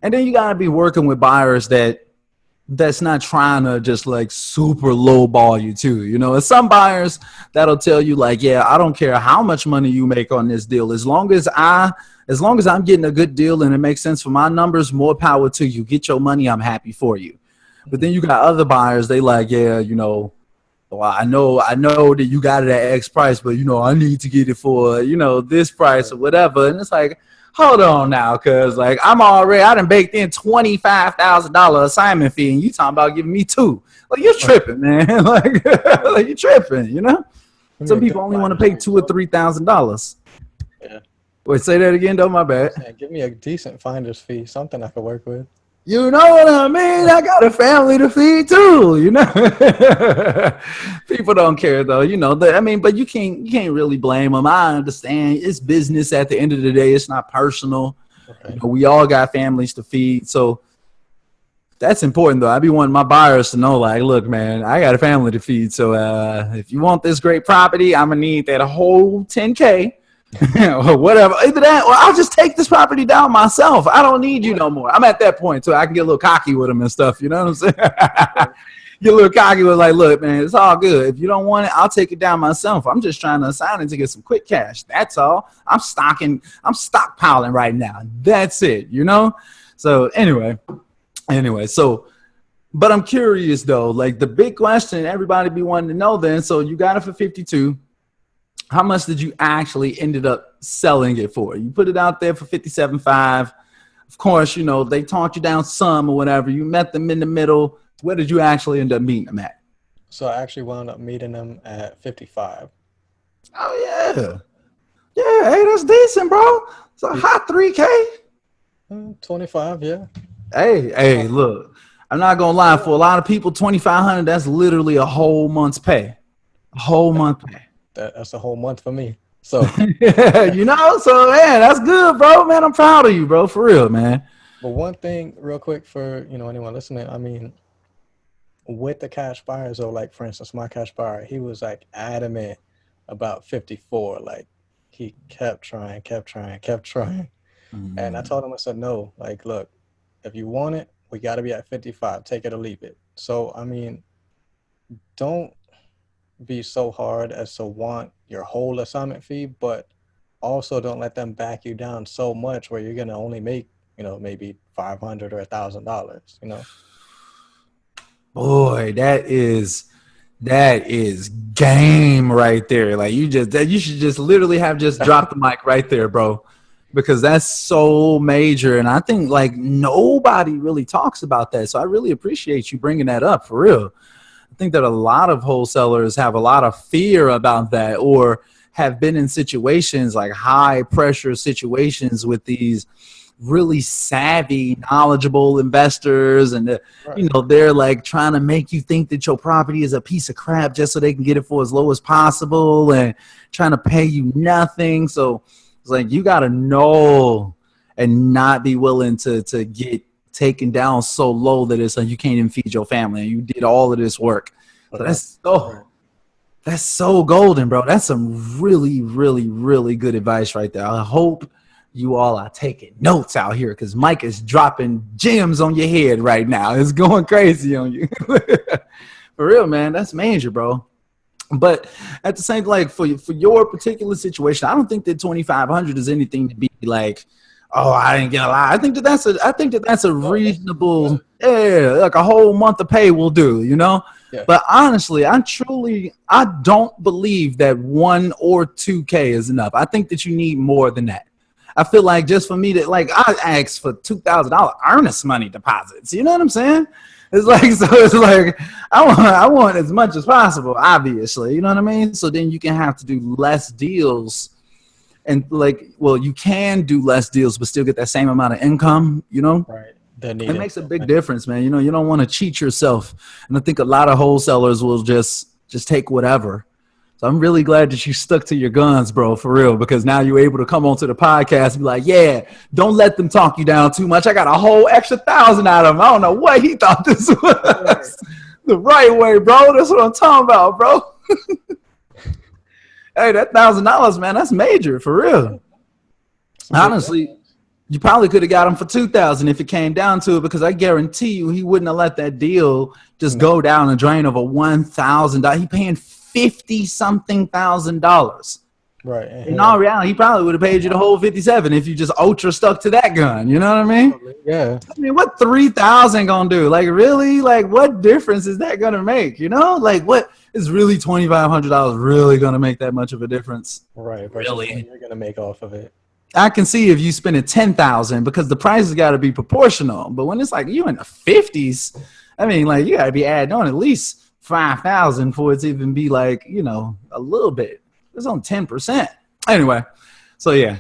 And then you got to be working with buyers that's not trying to just like super low ball you too. And some buyers that'll tell you like, yeah, I don't care how much money you make on this deal. As long as I'm getting a good deal and it makes sense for my numbers, more power to you. Get your money. I'm happy for you. But then you got other buyers. They like, yeah, well, I know that you got it at X price, but I need to get it for, this price or whatever. And it's like, hold on now, cause like I done baked in $25,000 assignment fee, and you talking about giving me $2. Like you're tripping, man. like you tripping, Some people only want to pay $2,000 or $3,000. Yeah. Wait, say that again, though. My bad. Give me a decent finder's fee, something I could work with. You know what I mean? I got a family to feed too, People don't care though, but you can't really blame them. I understand it's business at the end of the day. It's not personal. Okay. We all got families to feed. So that's important though. I be wanting my buyers to know like, look, man, I got a family to feed. So if you want this great property, I'm going to need that whole 10K. Or whatever. Either that or I'll just take this property down myself. I don't need you no more. I'm at that point too. I can get a little cocky with them and stuff. You know what I'm saying? Get a little cocky with like, look, man, it's all good. If you don't want it, I'll take it down myself. I'm just trying to assign it to get some quick cash. That's all. I'm stockpiling right now. That's it. So anyway, but I'm curious though, like the big question everybody be wanting to know then, so you got it for 52. How much did you actually ended up selling it for? You put it out there for 57.5. Of course, they talked you down some or whatever. You met them in the middle. Where did you actually end up meeting them at? So I actually wound up meeting them at 55. Oh, yeah. Yeah, hey, that's decent, bro. It's a hot 3K. 25, yeah. Hey, look. I'm not going to lie. For a lot of people, $2,500, that's literally a whole month's pay. A whole month pay. That's a whole month for me. So, so man, that's good, bro. Man, I'm proud of you, bro. For real, man. But one thing real quick for, anyone listening, I mean, with the cash buyers, though, like for instance, my cash buyer, he was like adamant about 54. Like he kept trying. Mm-hmm. And I told him, I said, no, like, look, if you want it, we got to be at 55, take it or leave it. So, I mean, don't be so hard as to want your whole assignment fee, but also don't let them back you down so much where you're going to only make, maybe $500 or $1,000, Boy, that is game right there. Like you should just literally have just dropped the mic right there, bro, because that's so major. And I think like nobody really talks about that. So I really appreciate you bringing that up for real. I think that a lot of wholesalers have a lot of fear about that, or have been in situations like high pressure situations with these really savvy, knowledgeable investors. And, they're like trying to make you think that your property is a piece of crap just so they can get it for as low as possible and trying to pay you nothing. So it's like, you got to know and not be willing to taken down so low that it's like you can't even feed your family, and you did all of this work. So that's so golden, bro. That's some really, really, really good advice right there. I hope you all are taking notes out here, because Mike is dropping gems on your head right now. It's going crazy on you. For real, man. That's major, bro. But at the same, like for your particular situation, I don't think that 2,500 is anything to be like, oh, I didn't get a lot. I think that that's a reasonable, yeah, like a whole month of pay will do, you know. Yeah. But honestly, I don't believe that 1 or 2K is enough. I think that you need more than that. I feel like just for me to, like, I asked for $2,000 earnest money deposits. You know what I'm saying? It's like, so it's like I want as much as possible, obviously. You know what I mean? So then you can have to do less deals, and like, well, you can do less deals but still get that same amount of income, you know? Right. It makes a big difference, man. You know, you don't want to cheat yourself. And I think a lot of wholesalers will just take whatever. So I'm really glad that you stuck to your guns, bro, for real, because now you're able to come onto the podcast and be like, yeah, don't let them talk you down too much. I got a whole extra 1,000 out of him. I don't know what he thought this was the right way, bro. That's what I'm talking about, bro. Hey, that $1,000, man, that's major, for real. Honestly, you probably could have got him for 2,000 if it came down to it, because I guarantee you he wouldn't have let that deal just go down the drain of a $1,000. He paying $50-something thousand. Right. In all reality, he probably would have paid you the whole 57 if you just ultra stuck to that gun. You know what I mean? Yeah. I mean, what 3,000 gonna do? Like, really? Like, what difference is that gonna make? You know, like, what is really $2,500 really gonna make that much of a difference? Right. Really? What you're gonna make off of it. I can see if you spend it 10,000, because the price has got to be proportional. But when it's like you in the 50s, I mean, like, you got to be adding on at least 5,000 for it to even be like, you know, a little bit. It's on 10%. Anyway, so yeah,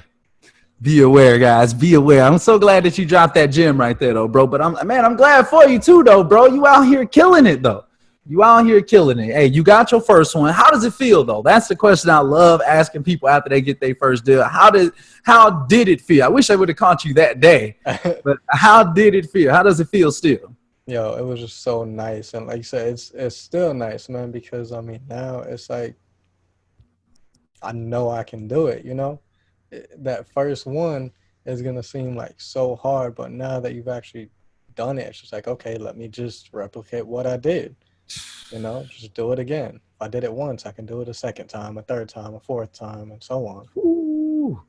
be aware, guys. Be aware. I'm so glad that you dropped that gem right there, though, bro. But I'm glad for you too, though, bro. You out here killing it, though. You out here killing it. Hey, you got your first one. How does it feel, though? That's the question I love asking people after they get their first deal. How did it feel? I wish I would have caught you that day, but how did it feel? How does it feel still? Yo, it was just so nice, and like you said, it's still nice, man. Because I mean, now it's like I know I can do it. You know, that first one is gonna seem like so hard, but now that you've actually done it, it's just like, okay, let me just replicate what I did. You know, just do it again. If I did it once, I can do it a second time, a third time, a fourth time, and so on. Ooh,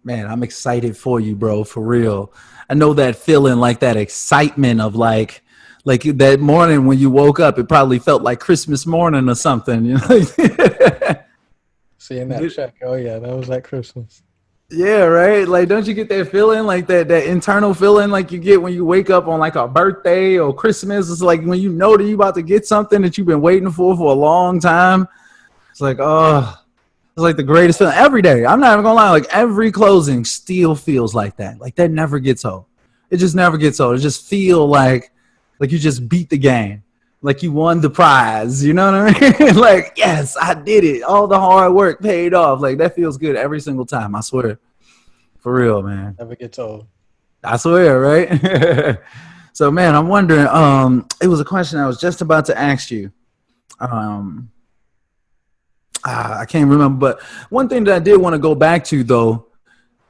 man, I'm excited for you, bro, for real. I know that feeling, like that excitement of like that morning when you woke up, it probably felt like Christmas morning or something. You know? Seeing that check, oh yeah, that was like Christmas. Yeah, right. Like, don't you get that feeling, like that internal feeling like you get when you wake up on like a birthday or Christmas? It's like when you know that you about to get something that you've been waiting for a long time. It's like, oh, it's like the greatest feeling every day. I'm not even gonna lie. Like, every closing still feels like that. Like, that never gets old. It just never gets old. It just feel like you just beat the game. Like you won the prize, you know what I mean? Like, yes, I did it. All the hard work paid off. Like, that feels good every single time, I swear. For real, man. Never gets old. I swear, right? So, man, I'm wondering, it was a question I was just about to ask you. I can't remember, but one thing that I did want to go back to, though,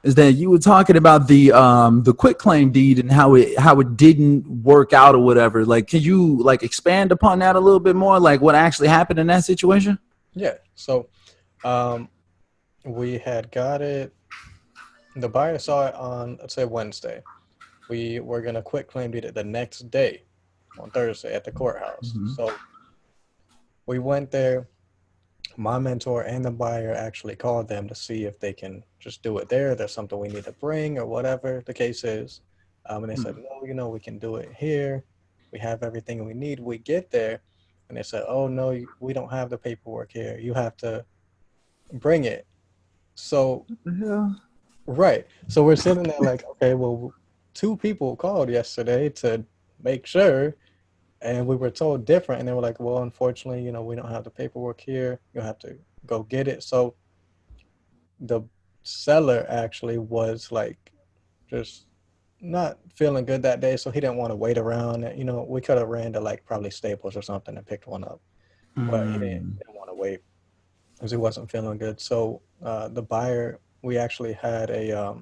is that you were talking about the quit claim deed and how it didn't work out or whatever. Like, can you like expand upon that a little bit more? Like, what actually happened in that situation? Yeah. So, we had got it. The buyer saw it on, let's say, Wednesday. We were gonna quit claim deed it the next day, on Thursday at the courthouse. Mm-hmm. So we went there. My mentor and the buyer actually called them to see if they can just do it there. There's something we need to bring or whatever the case is. And they said, no, you know, we can do it here. We have everything we need. We get there and they said, oh, no, we don't have the paperwork here. You have to bring it. So, Yeah. right. So we're sitting there like, okay, well, 2 people called yesterday to make sure. And we were told different, and they were like, well, unfortunately, you know, we don't have the paperwork here. You'll have to go get it. So the seller actually was like just not feeling good that day, so he didn't want to wait around. You know, we could have ran to like probably Staples or something and picked one up, but Mm. he didn't want to wait because he wasn't feeling good. So the buyer, we actually had a,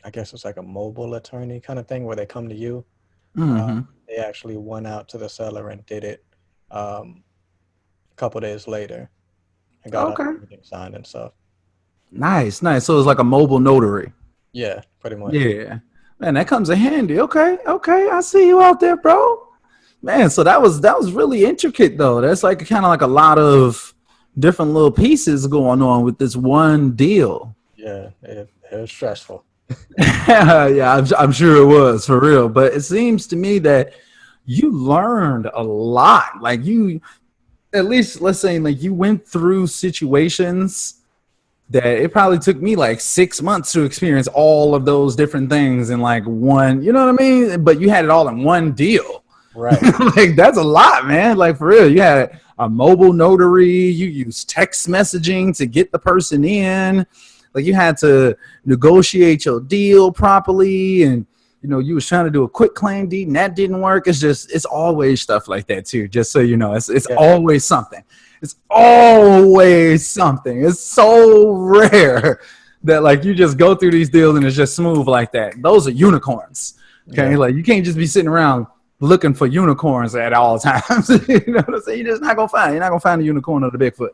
I guess it's like a mobile attorney kind of thing where they come to you. Mm-hmm. They actually went out to the seller and did it a couple days later and got Okay. everything signed and stuff. Nice, nice. So it's like a mobile notary. Yeah, pretty much. Yeah. Man, that comes in handy. Okay, okay. I see you out there, bro. Man, so that was really intricate though. That's like kind of like a lot of different little pieces going on with this one deal. Yeah, it was stressful. Yeah, I'm sure it was for real. But it seems to me that you learned a lot. Like you, at least let's say, like you went through situations that it probably took me like 6 months to experience all of those different things in like one. You know what I mean? But you had it all in one deal. Right. Like that's a lot, man. Like for real, you had a mobile notary. You used text messaging to get the person in. Like you had to negotiate your deal properly, and you was trying to do a quick claim deed, and that didn't work. It's always stuff like that too. Just so you know, it's Yeah. always something. It's always something. It's so rare that like you just go through these deals and it's just smooth like that. Those are unicorns. Okay, Yeah. like you can't just be sitting around looking for unicorns at all times. You know what I'm saying? You're just not gonna find. You're not gonna find a unicorn or the Bigfoot.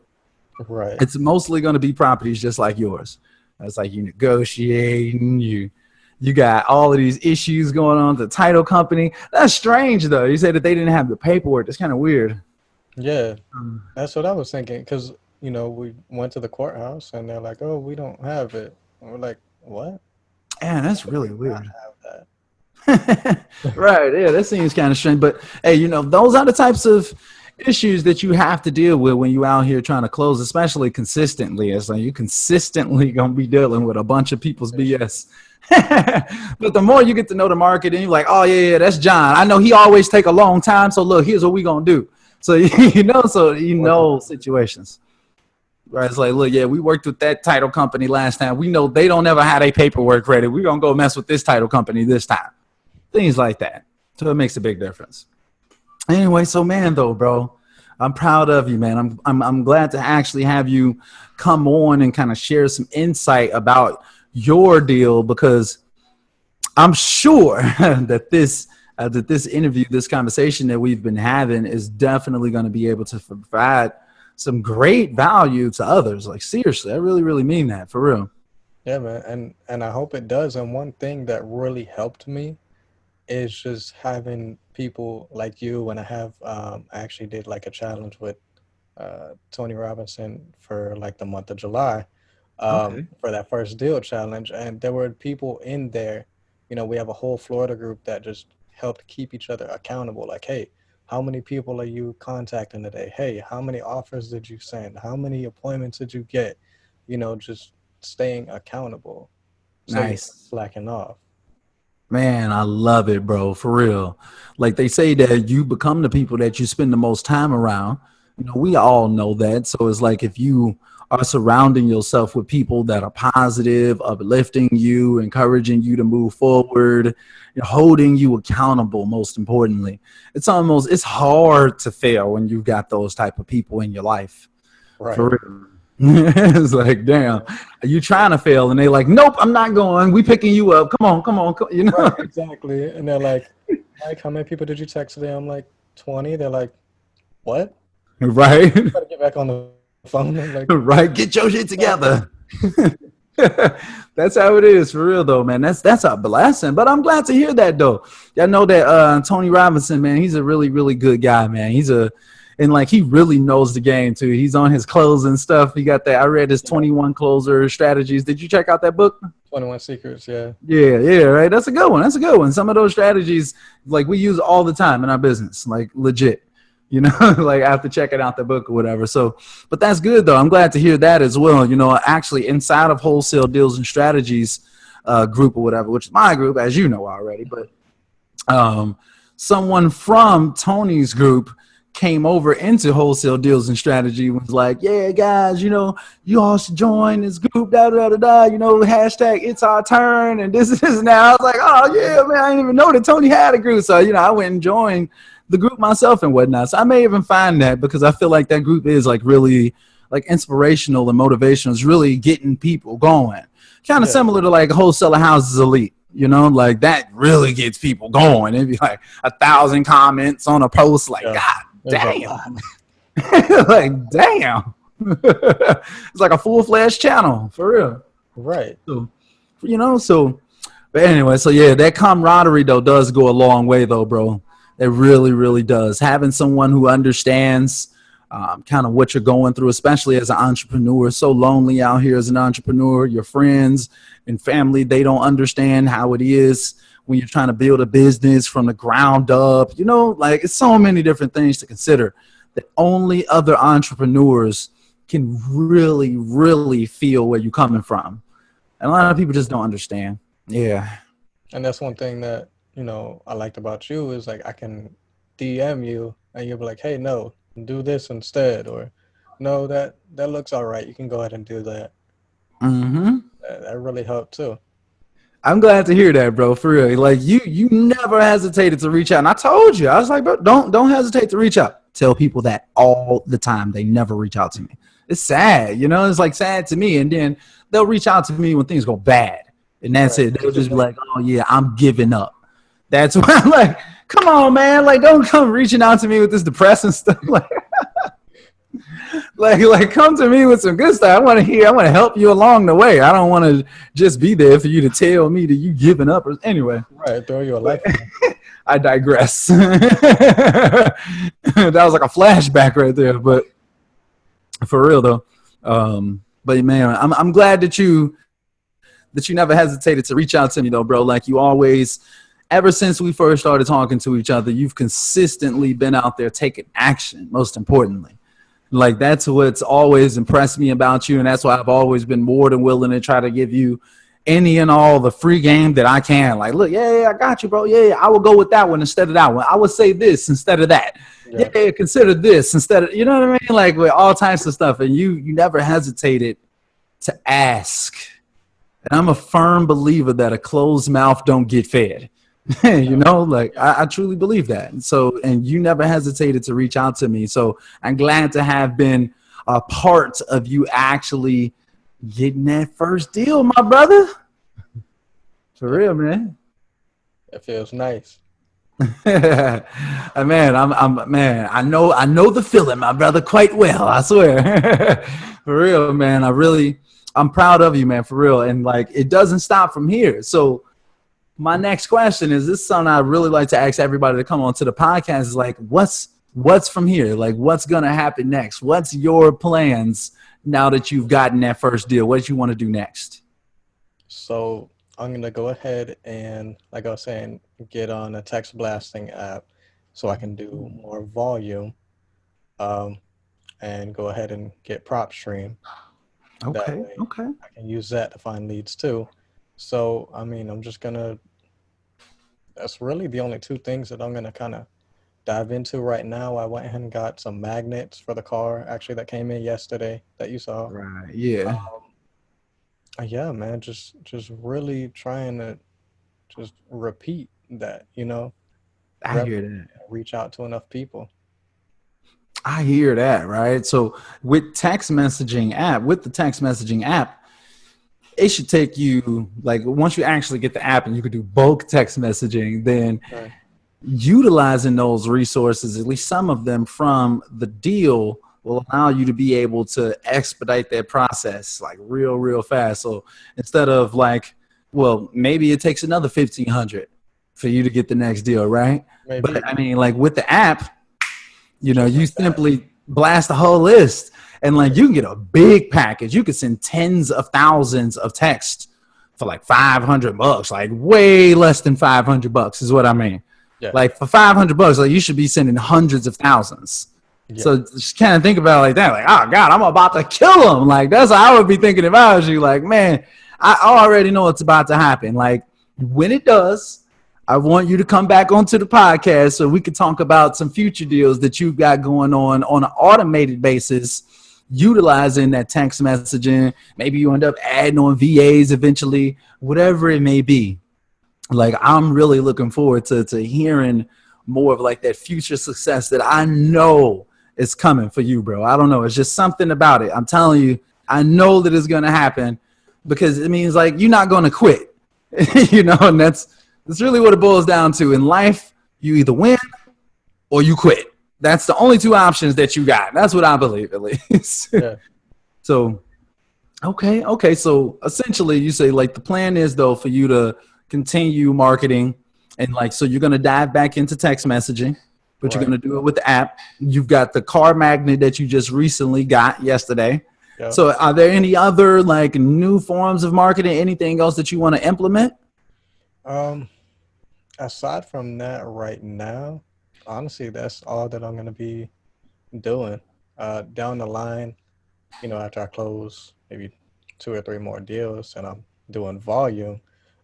Right. It's mostly gonna be properties just like yours. It's like you negotiating. You got all of these issues going on with the title company. That's strange though. You said that they didn't have the paperwork. That's kind of weird. Yeah. That's what I was thinking because, we went to the courthouse and they're like, "Oh, we don't have it." And we're like, "What? Man, that's How do we really not weird. have that?" Right. Yeah, that seems kind of strange. But hey, those are the types of issues that you have to deal with when you out here trying to close, especially consistently. It's like you consistently gonna be dealing with a bunch of people's BS. But the more you get to know the market and you're like, oh yeah, that's John. I know he always take a long time. So look, here's what we gonna do. So Work around. situations. Right. It's like, look, yeah, we worked with that title company last time. We know they don't ever have their paperwork ready. We're gonna go mess with this title company this time. Things like that. So it makes a big difference. Anyway, so man, though, bro, I'm proud of you, man. I'm glad to actually have you come on and kind of share some insight about your deal, because I'm sure that this interview, this conversation that we've been having is definitely going to be able to provide some great value to others. Like seriously, I really, really mean that for real. Yeah, man. And I hope it does. And one thing that really helped me is just having people like you. When I actually did like a challenge with Tony Robinson for like the month of July, Okay. for that first deal challenge, and there were people in there. We have a whole Florida group that just helped keep each other accountable. Like, hey, how many people are you contacting today? Hey, how many offers did you send? How many appointments did you get? Just staying accountable so you're not Nice. slacking off. Man, I love it, bro. For real. Like they say that you become the people that you spend the most time around. We all know that. So it's like if you are surrounding yourself with people that are positive, uplifting you, encouraging you to move forward, holding you accountable, most importantly. It's hard to fail when you've got those type of people in your life. For Right. real. It's like, damn, are you trying to fail? And they like, nope, I'm not going. We picking you up. Come on, come on, Right, exactly. And they're like, Mike, how many people did you text today? I'm like, 20. They're like, what? Right? Gotta get back on the phone. I'm like, Right? Get your shit okay. together. That's how it is for real though, man. That's a blessing. But I'm glad to hear that though. I know that Tony Robinson, man, he's a really, really good guy, man. And like he really knows the game too. He's on his closing stuff. He got that. I read his Yeah. 21 closer strategies. Did you check out that book? 21 Secrets. Yeah. Yeah, yeah, right. That's a good one. That's a good one. Some of those strategies, like we use all the time in our business, like legit. Like I have to check it out the book or whatever. So, but that's good though. I'm glad to hear that as well. Actually inside of Wholesale Deals and Strategies group or whatever, which is my group, as you know already. But someone from Tony's group came over into wholesale deals and strategy was like, yeah, guys, you all should join this group, hashtag it's our turn and this is now. I was like, oh yeah, man, I didn't even know that Tony had a group. So, I went and joined the group myself and whatnot. So I may even find that because I feel like that group is like really like inspirational and motivational. It's really getting people going. Kind of similar to like Wholesaler Houses Elite. Like that really gets people going. It'd be like 1,000 comments on a post. Like, God damn. Like, damn. It's like a full-fledged channel for real. Right. So, but anyway, so yeah, that camaraderie though does go a long way though, bro. It really, really does. Having someone who understands kind of what you're going through, especially as an entrepreneur. It's so lonely out here as an entrepreneur. Your friends and family, they don't understand how it is when you're trying to build a business from the ground up. Like it's so many different things to consider that only other entrepreneurs can really, really feel where you're coming from. And a lot of people just don't understand. Yeah. And that's one thing that, I liked about you is like I can DM you and you'll be like, hey, no, do this instead, or no, that looks all right, you can go ahead and do that. That really helped too. I'm glad to hear that, bro, for real. Like you never hesitated to reach out, and I told you, I was like, bro, don't hesitate to reach out. Tell people that all the time. They never reach out to me. It's sad, it's like sad to me, and then they'll reach out to me when things go bad, and that's it. They'll just be like, oh yeah, I'm giving up. That's why I'm like, come on, man. Like, don't come reaching out to me with this depressing stuff. Like, come to me with some good stuff. I want to help you along the way. I don't want to just be there for you to tell me that you giving up. Anyway. Right. Throw you a life. I digress. That was like a flashback right there. But for real though. But man, I'm glad that you never hesitated to reach out to me though, bro. Like you always, ever since we first started talking to each other, you've consistently been out there taking action, most importantly. Like that's what's always impressed me about you, and that's why I've always been more than willing to try to give you any and all the free game that I can. Like, look, yeah, I got you, bro. Yeah, I will go with that one instead of that one. I would say this instead of that. Yeah, consider this instead of, you know what I mean? Like with all types of stuff, and you never hesitated to ask. And I'm a firm believer that a closed mouth don't get fed. Like I truly believe that. And you never hesitated to reach out to me. So I'm glad to have been a part of you actually getting that first deal, my brother. For real, man. It feels nice. Man, I know the feeling, my brother, quite well. I swear. For real, man. I'm proud of you, man, for real. And like, it doesn't stop from here. So my next question is, this is something I really like to ask everybody to come on to the podcast is like, what's from here? Like, what's going to happen next? What's your plans now that you've gotten that first deal? What do you want to do next? So I'm going to go ahead and, like I was saying, get on a text blasting app so I can do more volume and go ahead and get PropStream. Okay. I can use that to find leads too. So, I mean, that's really the only two things that I'm going to kind of dive into right now. I went ahead and got some magnets for the car, actually, that came in yesterday that you saw. Right, yeah. Yeah, man, just really trying to just repeat that, I hear that. Reach out to enough people. I hear that, right? So with the text messaging app, it should take you, like, once you actually get the app and you could do bulk text messaging, then utilizing those resources, at least some of them from the deal, will allow you to be able to expedite that process like real fast. So instead of like, well, maybe it takes another 1,500 for you to get the next deal, right? Maybe. But I mean, like with the app, you simply blast the whole list. And like you can get a big package. You could send tens of thousands of texts for like $500, like way less than $500 is what I mean. Yeah. Like for $500, like you should be sending hundreds of thousands. Yeah. So just kind of think about it like that. Like, oh God, I'm about to kill them. Like that's how I would be thinking if I was you. Like, man, I already know what's about to happen. Like when it does, I want you to come back onto the podcast so we can talk about some future deals that you've got going on an automated basis, utilizing that text messaging. Maybe you end up adding on VAs eventually, whatever it may be. Like, I'm really looking forward to hearing more of like that future success that I know is coming for you, bro. I don't know. It's just something about it. I'm telling you, I know that it's going to happen because it means like you're not going to quit, and that's really what it boils down to. In life, you either win or you quit. That's the only two options that you got. That's what I believe, at least. Yeah. So, okay. So essentially you say like the plan is though for you to continue marketing and like, so you're going to dive back into text messaging, but you're going to do it with the app. You've got the car magnet that you just recently got yesterday. Yep. So are there any other like new forms of marketing, anything else that you want to implement? Aside from that right now, honestly, that's all that I'm going to be doing. Down the line, after I close maybe 2 or 3 more deals and I'm doing volume,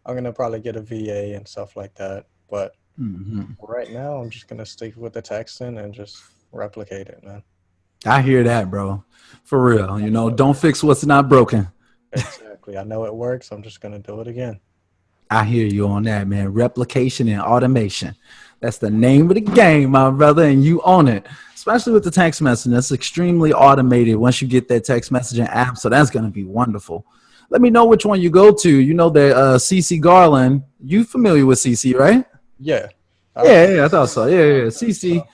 I'm going to probably get a VA and stuff like that. But right now, I'm just going to stick with the texting and just replicate it, man. I hear that, bro. For real. Don't fix what's not broken. Exactly. I know it works. I'm just going to do it again. I hear you on that, man. Replication and automation. That's the name of the game, my brother, and you own it. Especially with the text messaging. That's extremely automated once you get that text messaging app. So that's going to be wonderful. Let me know which one you go to. You know that CC Garland. You familiar with CC, right? Yeah. Yeah, I thought so. Yeah. CC.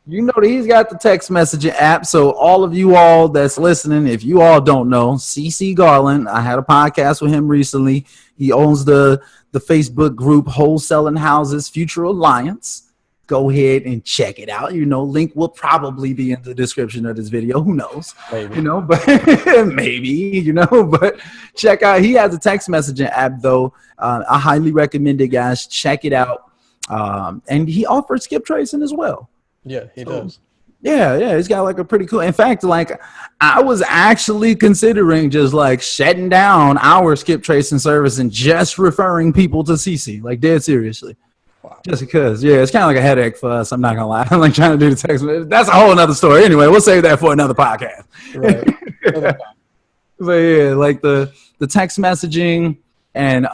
You know that he's got the text messaging app. So all of you all that's listening, if you all don't know, CC Garland, I had a podcast with him recently. He owns the Facebook group Wholesaling Houses Future Alliance. Go ahead and check it out. Link will probably be in the description of this video. Who knows? Maybe. But maybe, but check out. He has a text messaging app though. I highly recommend it, guys. Check it out. And he offers skip tracing as well. Yeah, he does. Yeah, he's got like a pretty cool. In fact, like I was actually considering just like shutting down our skip tracing service and just referring people to CC, like dead seriously. Wow. Just because, it's kind of like a headache for us. I'm not gonna lie. I'm like trying to do the text. That's a whole nother story. Anyway, we'll save that for another podcast. Right. But yeah, like the text messaging and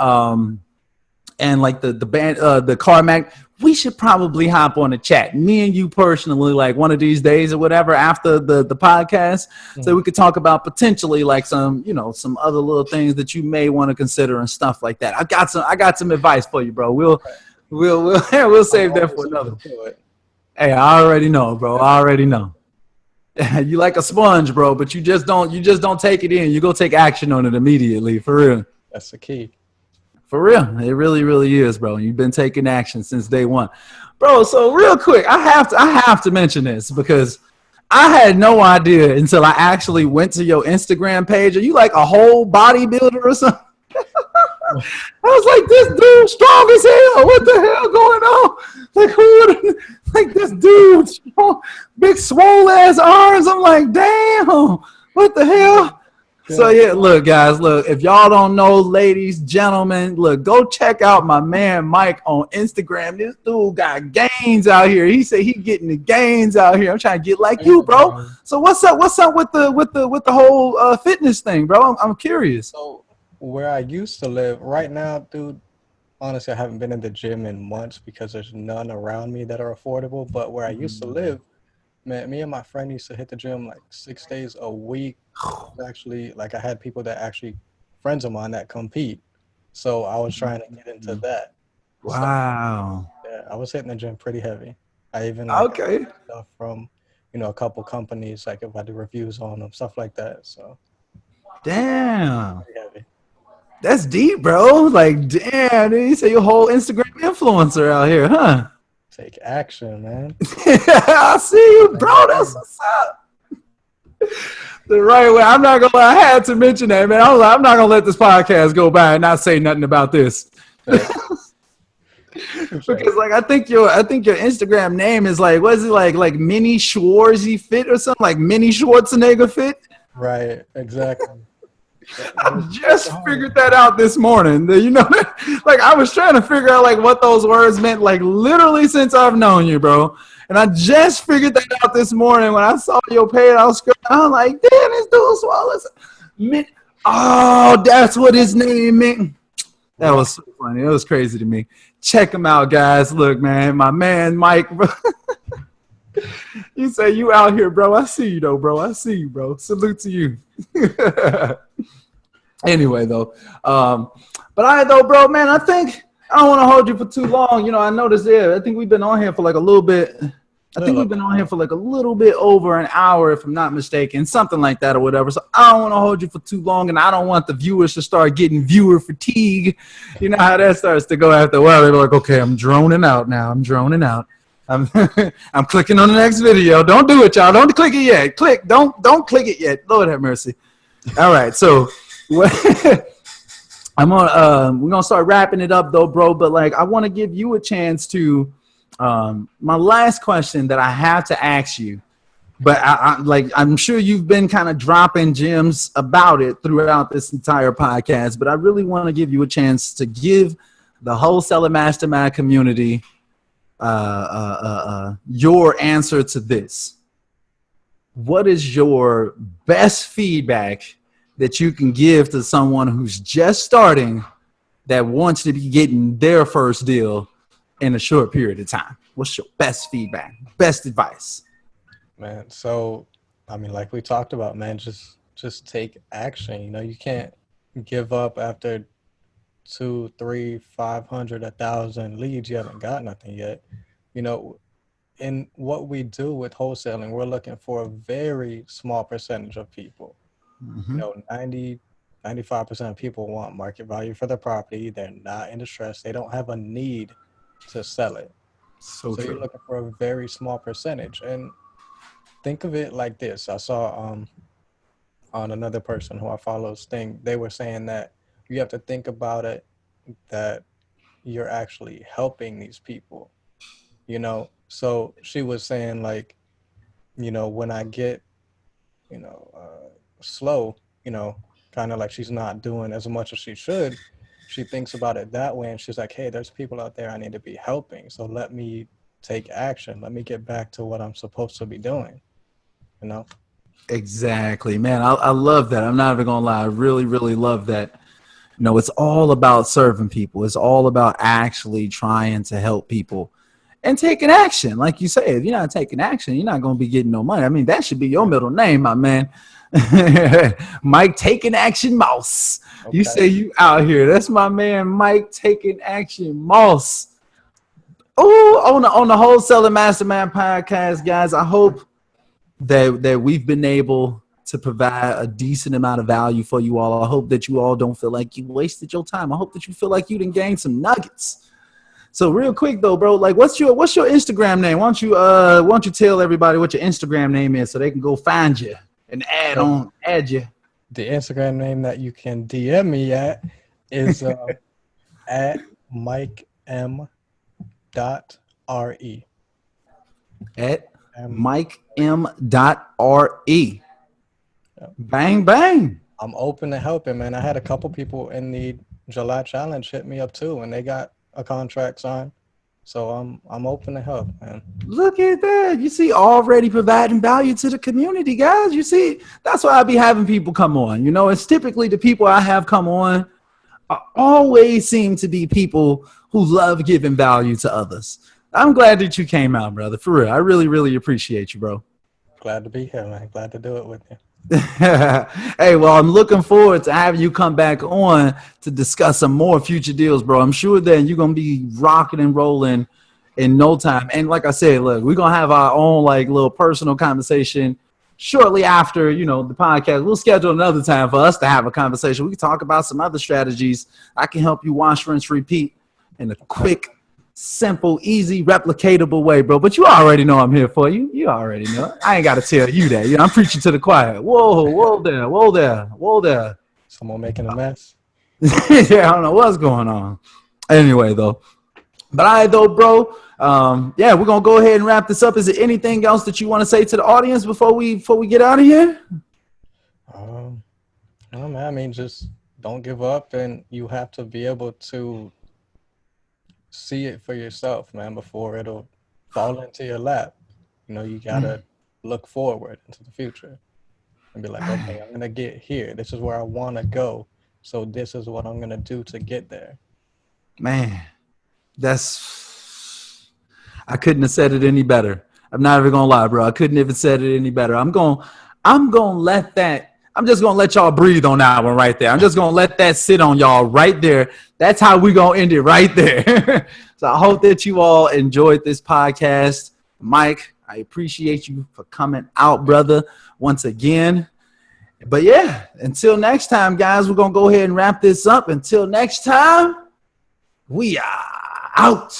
like the band, the car mag. We should probably hop on a chat, me and you personally, like one of these days or whatever after the podcast, so we could talk about potentially like some other little things that you may want to consider and stuff like that. I got some advice for you, bro. We'll save that for another. Hey, I already know, bro. I already know. You like a sponge, bro, but you just don't take it in. You go take action on it immediately, for real. That's the key. For real. It really, really is, bro. You've been taking action since day one. Bro, so real quick, I have to mention this because I had no idea until I actually went to your Instagram page. Are you like a whole bodybuilder or something? I was like, this dude strong as hell. What the hell going on? Like, who would like this dude strong, big swole ass arms? I'm like, damn, what the hell? So yeah, look, guys, if y'all don't know, ladies, gentlemen, go check out my man Mike on Instagram. This dude got gains out here. He said he getting the gains out here. I'm trying to get like you, bro. So what's up with the whole fitness thing, bro? I'm curious. So where I used to live right now, dude, honestly, I haven't been in the gym in months because there's none around me that are affordable. But where I used to live, man, me and my friend used to hit the gym like 6 days a week. Actually, like I had people that actually friends of mine that compete. So I was trying to get into that. Wow. So, yeah, I was hitting the gym pretty heavy. I even got stuff from, a couple companies, like if I do reviews on them, stuff like that. So damn. That's deep, bro. Like, damn, dude, you say your whole Instagram influencer out here, huh? Take action, man. I see you, bro. That's what's up. The right way. I'm not gonna lie. I had to mention that, man. I was like, I'm not gonna let this podcast go by and not say nothing about this. Because like I think your Instagram name is like, what is it like Mini Schwarzy Fit or something, like Mini Schwarzenegger Fit? Right, exactly. I just figured that out this morning. You know, like I was trying to figure out like what those words meant, like literally since I've known you, bro. And I just figured that out this morning when I saw your page. I was scrolling. I was like, damn, this dude swallows. Oh, that's what his name meant. That was so funny. It was crazy to me. Check him out, guys. Look, man, my man Mike, bro. You say you out here, bro. I see you, though, bro. I see you, bro. Salute to you. Anyway, though. But all right, though, bro, man, I think I don't want to hold you for too long. You know, I noticed there. I think we've been on here for like a little bit. I think we've been on here for like a little bit over an hour, if I'm not mistaken, something like that or whatever. So I don't want to hold you for too long, and I don't want the viewers to start getting viewer fatigue. You know how that starts to go after a while. They're like, okay, I'm droning out now. I'm droning out. I'm clicking on the next video. Don't do it, y'all. Don't click it yet. Don't click it yet. Lord have mercy. All right, so we're gonna start wrapping it up though, bro. But like, I want to give you a chance to. My last question that I have to ask you, but I'm sure you've been kind of dropping gems about it throughout this entire podcast, but I really want to give you a chance to give the Wholesaling Mastermind community your answer to this. What is your best feedback that you can give to someone who's just starting that wants to be getting their first deal in a short period of time? What's your best feedback, best advice? Man, so I mean, like we talked about, man, just take action. You know, you can't give up after 2, 3, 500, 1,000 leads. You haven't got nothing yet. You know, in what we do with wholesaling, we're looking for a very small percentage of people. You know, 95% of people want market value for their property. They're not in distress. They don't have a need to sell it. So you're looking for a very small percentage. And think of it like this. I saw on another person who I follow's thing, they were saying that you have to think about it that you're actually helping these people, you know. So she was saying like, you know, when I get, you know, slow, you know, kind of like she's not doing as much as she should, she thinks about it that way, and she's like, hey, there's people out there I need to be helping, so let me take action. Let me get back to what I'm supposed to be doing, you know? Exactly, man. I love that. I'm not even gonna lie. I really, really love that. You know, it's all about serving people. It's all about actually trying to help people and taking action. Like you say, if you're not taking action, you're not gonna be getting no money. I mean, that should be your middle name, my man. Mike Taking Action Mouse. Okay. You say you out here. That's my man, Mike Taking Action Mouse. Oh, on the Wholesaling Mastermind podcast, guys. I hope that we've been able to provide a decent amount of value for you all. I hope that you all don't feel like you wasted your time. I hope that you feel like you done gained some nuggets. So real quick though, bro, like what's your Instagram name? Why don't you tell everybody what your Instagram name is so they can go find you and add you. The Instagram name that you can DM me at is at MikeM.RE. At MikeM.RE. Bang, bang. I'm open to helping, man. I had a couple people in the July challenge hit me up too, and they got a contract signed. So I'm open to help, man. Look at that. You see, already providing value to the community, guys. You see, that's why I be having people come on. You know, it's typically the people I have come on always seem to be people who love giving value to others. I'm glad that you came out, brother. For real. I really, really appreciate you, bro. Glad to be here, man. Glad to do it with you. Hey, well, I'm looking forward to having you come back on to discuss some more future deals, bro. I'm sure that you're going to be rocking and rolling in no time. And like I said, look, we're going to have our own like little personal conversation shortly after, you know, the podcast. We'll schedule another time for us to have a conversation. We can talk about some other strategies. I can help you wash, rinse, repeat in a quick, simple, easy, replicatable way, bro. But you already know I'm here for you. You already know. I ain't got to tell you that. I'm preaching to the choir. Whoa there. Someone making a mess. Yeah, I don't know what's going on. Anyway, though. But all right, though, bro. Yeah, we're going to go ahead and wrap this up. Is there anything else that you want to say to the audience before we get out of here? No, man, I mean, just don't give up, and you have to be able to see it for yourself, man, before it'll fall into your lap. You gotta look forward into the future and be like, okay, I'm gonna get here. This is where I want to go. So this is what I'm gonna do to get there. Man, I couldn't have said it any better. I'm not even gonna lie, bro. I couldn't even said it any better. I'm just gonna let y'all breathe on that one right there. I'm just gonna let that sit on y'all right there. That's how we gonna end it right there. So I hope that you all enjoyed this podcast. Mike, I appreciate you for coming out, brother, once again. But yeah, until next time, guys, we're gonna go ahead and wrap this up. Until next time, we are out.